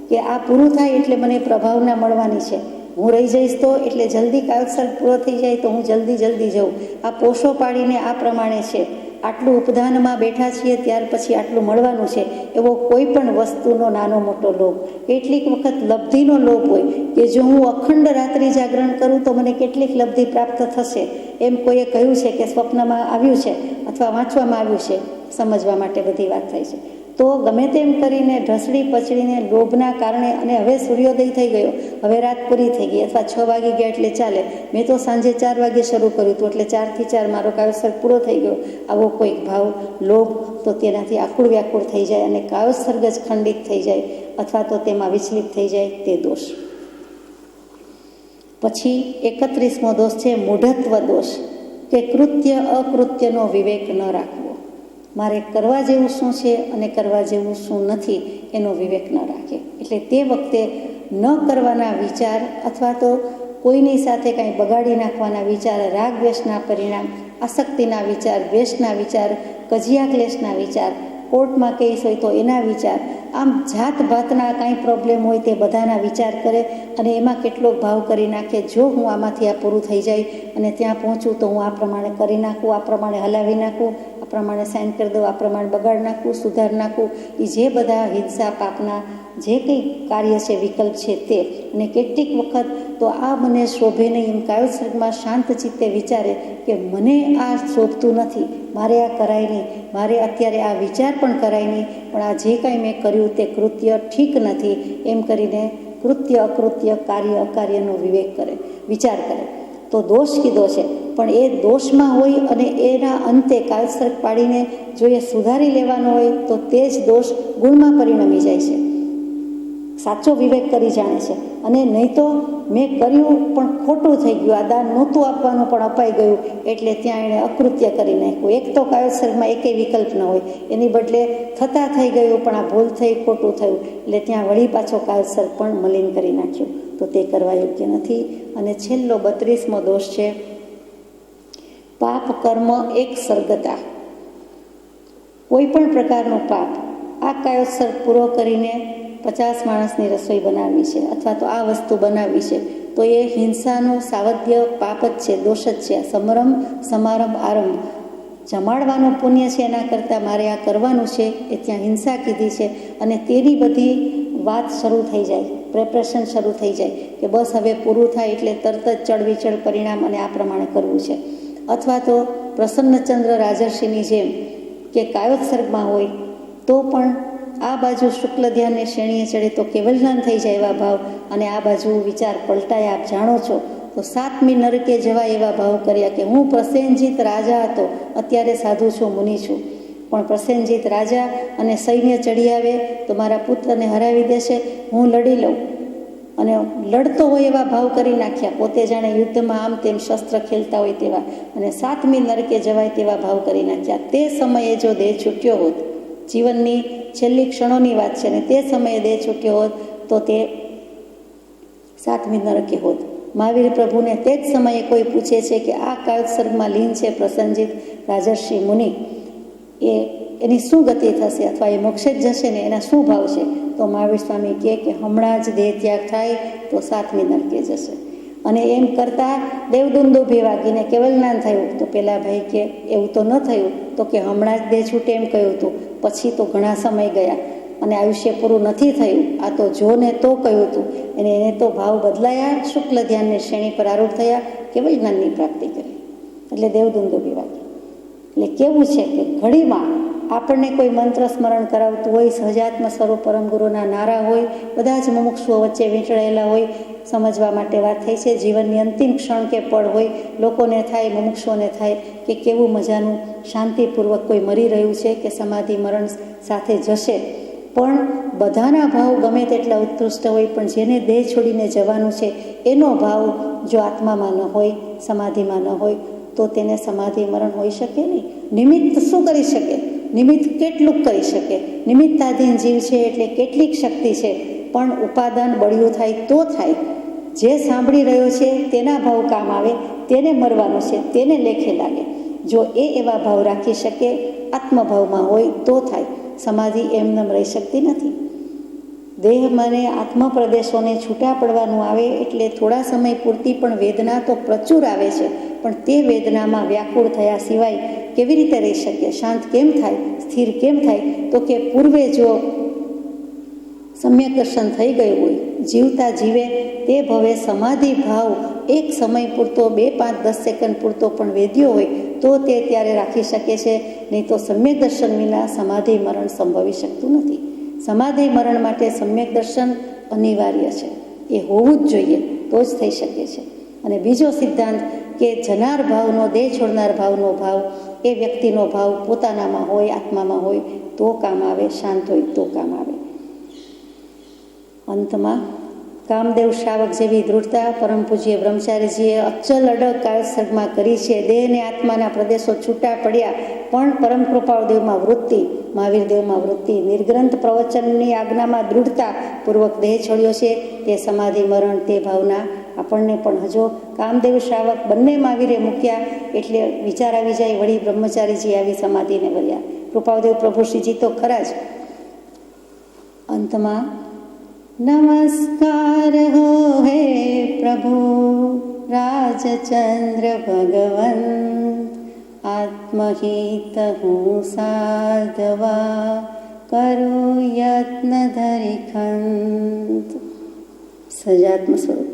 A: કે આ પૂરું થાય એટલે મને પ્રભાવના મળવાની છે, હું રહી જઈશ તો, એટલે જલ્દી કાયોત્સર્ગ પૂરો થઈ જાય તો હું જલ્દી જઉં. આ પોષો પાડીને આ પ્રમાણે છે, આટલું ઉપધાનમાં બેઠા છીએ ત્યાર પછી આટલું મળવાનું છે, એવો કોઈ પણ વસ્તુનો નાનો મોટો લોભ. કેટલીક વખત લબ્ધિનો લોભ હોય, કે જો હું અખંડ રાત્રિ જાગરણ કરું તો મને કેટલીક લબ્ધિ પ્રાપ્ત થશે, એમ કોઈએ કહ્યું છે કે સ્વપ્નમાં આવ્યું છે અથવા વાંચવામાં આવ્યું છે, સમજવા માટે બધી વાત થાય છે. તો ગમે તેમ કરીને ઢસડી પચડીને લોભના કારણે, અને હવે સૂર્યોદય થઈ ગયો, હવે રાત પૂરી થઈ ગઈ, અથવા 6 વાગી ગયા એટલે ચાલે, મેં તો સાંજે 4 વાગે શરૂ કર્યું હતું એટલે 4 થી 4 મારો કાયોત્સર્ગ પૂરો થઈ ગયો, આવો કોઈક ભાવ લોભ, તો તેનાથી આકુળ વ્યાકુળ થઈ જાય અને કાયોત્સર્ગ જ ખંડિત થઈ જાય, અથવા તો તેમાં વિચલિત થઈ જાય, તે દોષ. પછી 31મો દોષ છે મૂઢત્વ દોષ, કે કૃત્ય અકૃત્યનો વિવેક ન રાખવો. મારે કરવા જેવું શું છે અને કરવા જેવું શું નથી એનો વિવેક ન રાખે. એટલે તે વખતે ન કરવાના વિચાર અથવા તો કોઈની સાથે કાંઈ બગાડી નાખવાના વિચાર, રાગ દ્વેષના પરિણામ, આસક્તિના વિચાર, દ્વેષના વિચાર, કજિયા ક્લેશના વિચાર, કોર્ટમાં કેસ હોય તો એના વિચાર, આમ જાત ભાતના કાંઈ પ્રોબ્લેમ હોય તે બધાના વિચાર કરે અને એમાં કેટલો ભાવ કરી નાખે. જો હું આમાંથી આ પૂરું થઈ જાય અને ત્યાં પહોંચું તો હું આ પ્રમાણે કરી નાખું, આ પ્રમાણે હલાવી નાખું, આ પ્રમાણે સાઇન કરી દઉં, આ પ્રમાણે બગાડ નાખું, સુધાર નાખું. એ જે બધા હિંસા પાપના જે કંઈ કાર્ય છે, વિકલ્પ છે તે. અને કેટલીક વખત તો આ મને શોભે નહીં એમ કાયો સર્ગમાં શાંત ચિત્તે વિચારે કે મને આ શોભતું નથી, મારે આ કરાય નહીં, મારે અત્યારે આ વિચાર પણ કરાય નહીં, પણ આ જે કાંઈ મેં કર્યું તે કૃત્ય ઠીક નથી એમ કરીને કૃત્ય અકૃત્ય, કાર્ય અકાર્યનો વિવેક કરે, વિચાર કરે તો દોષ કીધો છે. પણ એ દોષમાં હોય અને એના અંતે કાયોત્સર્ગ પાડીને જો એ સુધારી લેવાનો હોય તો તે જ દોષ ગુણમાં પરિણમી જાય છે. સાચો વિવેક કરી જાણે છે. અને નહીં તો મેં કર્યું પણ ખોટું થઈ ગયું, આ દાન નહોતું આપવાનું પણ અપાઈ ગયું એટલે ત્યાં એણે અકૃત્ય કરી નાખ્યું. એક તો કાયોત્સર્ગમાં એકેય વિકલ્પ ન હોય, એની બદલે થતાં થઈ ગયું પણ આ ભૂલ થઈ, ખોટું થયું એટલે ત્યાં વળી પાછો કાયોત્સર્ગ પણ મલિન કરી નાખ્યો. તો તે કરવા યોગ્ય નથી. અને છેલ્લો 32મો દોષ છે પાપ કર્મ એક સર્ગતા. કોઈ પણ પ્રકારનું પાપ, આ કાયોત્સર્ગ પૂરો કરીને 50 માણસની રસોઈ બનાવવી છે અથવા તો આ વસ્તુ બનાવવી છે તો એ હિંસાનું સાવધ્ય પાપ જ છે, દોષ જ છે. સમરંભ સમારંભ આરંભ, જમાડવાનું પુણ્ય છે એના કરતાં મારે આ કરવાનું છે એ ત્યાં હિંસા કીધી છે. અને તેની બધી વાત શરૂ થઈ જાય, પ્રેપરેશન શરૂ થઈ જાય કે બસ હવે પૂરું થાય એટલે તરત જ ચડવિચડ પરિણામ અને આ પ્રમાણે કરવું છે. અથવા તો પ્રસન્નચંદ્ર રાજર્ષિની જેમ કે કાયોત્સર્ગમાં હોય તો પણ આ બાજુ શુક્લ ધ્યાનને શ્રેણીએ ચડે તો કેવલ જ્ઞાન થઈ જાય એવા ભાવ, અને આ બાજુ વિચાર પલટાય આપ જાણો છો તો 7મી નરકે જવા એવા ભાવ કર્યા કે હું પ્રસેનજીત રાજા હતો, અત્યારે સાધુ છું, મુનિ છું, પણ પ્રસેનજીત રાજા અને સૈન્ય ચડી આવે તો મારા પુત્રને હરાવી દેશે, હું લડી લઉં. અને લડતો હોય એવા ભાવ કરી નાખ્યા, પોતે જાણે યુદ્ધમાં આમ તેમ શસ્ત્ર ખેલતા હોય તેવા, અને 7મી નરકે જવાય તેવા ભાવ કરી નાખ્યા. તે સમયે જો દેહ છૂટ્યો હોત, જીવનની છેલ્લી ક્ષણોની વાત છે ને તે સમયે દેહ છૂટ્યો હોત તો તે 7મી નરકે હોત. મહાવીર પ્રભુને તે જ સમયે કોઈ પૂછે છે કે આ કાયોત્સર્ગમાં લીન છે પ્રસન્નજીત રાજર્ષિ મુનિ, એની શું ગતિ થશે અથવા એ મોક્ષે જ જશે ને એના શું ભાવ છે? તો મહાવીર સ્વામી કહે કે હમણાં જ દેહ ત્યાગ થાય તો 7મી નરકે જશે. અને એમ કરતાં દેવદુંદુભી વાગીને કેવલ જ્ઞાન થયું તો પેલા ભાઈ કે એવું તો ન થયું, તો કે હમણાં જ દેહ છૂટે એમ કહ્યું હતું, પછી તો ઘણા સમય ગયા અને આયુષ્ય પૂરું નથી થયું, આ તો જો ને તો કહ્યું હતું. અને એને તો ભાવ બદલાયા, શુક્લ ધ્યાનની શ્રેણી પર આરૂઢ થયા, કેવલ જ્ઞાનની પ્રાપ્તિ કરી. એટલે દેવદુંદુભી વાગી. એટલે કેવું છે કે ઘડીમાં આપણને કોઈ મંત્ર સ્મરણ કરાવતું હોય, સહજાત્મ સ્વરૂપ પરમ ગુરુના નારા હોય, બધા જ મુમુક્ષુઓ વચ્ચે વીંટળાયેલા હોય, સમજવા માટે વાત થઈ છે. જીવનની અંતિમ ક્ષણ કે પળ હોય, લોકોને થાય, મુમુક્ષુઓને થાય કે કેવું મજાનું શાંતિપૂર્વક કોઈ મરી રહ્યું છે કે સમાધિ મરણ સાથે જશે. પણ બધાના ભાવ ગમે તેટલા ઉત્કૃષ્ટ હોય, પણ જેને દેહ છોડીને જવાનું છે એનો ભાવ જો આત્મામાં ન હોય, સમાધિમાં ન હોય તો તેને સમાધિ મરણ હોઈ શકે નહીં. નિમિત્ત શું કરી શકે? નિમિત્ત કેટલું કરી શકે? નિમિત્તાધીન જીવ છે એટલે કેટલીક શક્તિ છે, પણ ઉપાદાન બળિયું થાય તો થાય. જે સાંભળી રહ્યો છે તેના ભાવ કામ આવે, તેને મરવાનું છે તેને લેખે લાગે. જો એ એવા ભાવ રાખી શકે, આત્મભાવમાં હોય તો થાય. સમાધિ એમનેમ રહી શકતી નથી. દેહ મને આત્મ પ્રદેશોને છૂટા પડવાનું આવે એટલે થોડા સમય પૂરતી પણ વેદના તો પ્રચુર આવે છે, પણ તે વેદનામાં વ્યાકુળ થયા સિવાય કેવી રીતે રહી શકે? શાંત કેમ થાય? સ્થિર કેમ થાય? તો કે પૂર્વે જો સમ્યક દર્શન થઈ ગયું હોય, જીવતા જીવે તે ભવે સમાધિ ભાવ એક સમય પૂરતો 2, 5, 10 સેકન્ડ પૂરતો પણ વેદ્યો હોય તો તે ત્યારે રાખી શકે છે, નહીં તો સમ્યક દર્શન વિના સમાધિ મરણ સંભવી શકતું નથી. સમાધિ મરણ માટે સમ્યક દર્શન અનિવાર્ય છે, એ હોવું જ જોઈએ તો જ થઈ શકે છે. અને બીજો સિદ્ધાંત કે જનાર ભાવનો, દેહ છોડનાર ભાવનો ભાવ એ વ્યક્તિનો ભાવ પોતાનામાં હોય, આત્મામાં હોય તો કામ આવે, શાંત હોય તો કામ આવે. અંતમાં કામદેવ શ્રાવક જેવી દૃઢતા પરમ પૂજ્ય બ્રહ્મચારીજીએ અચલ અડગ કાળસર્ગમાં કરી છે. દેહ અને આત્માના પ્રદેશો છૂટા પડ્યા પણ પરમ કૃપાળદેવમાં વૃત્તિ, મહાવીરદેવમાં વૃત્તિ, નિર્ગ્રંથ પ્રવચનની આજ્ઞામાં દૃઢતા પૂર્વક દેહ છોડ્યો છે. તે સમાધિ મરણ તે ભાવના આપણને પણ હજો કામદેવ શ્રાવક બંને મહાવીરે મૂક્યા એટલે વિચાર આવી જાય, વળી બ્રહ્મચારીજી આવી સમાધિને વર્યા. કૃપાળદેવ પ્રભુશ્રીજી તો ખરા જ. અંતમાં નમસ્કાર હો હે પ્રભુ રાજચંદ્ર ભગવન, આત્મહિત હું સાધવા કરું યત્ન ધરી ખંત. સજાત્મ સ્વરૂપ.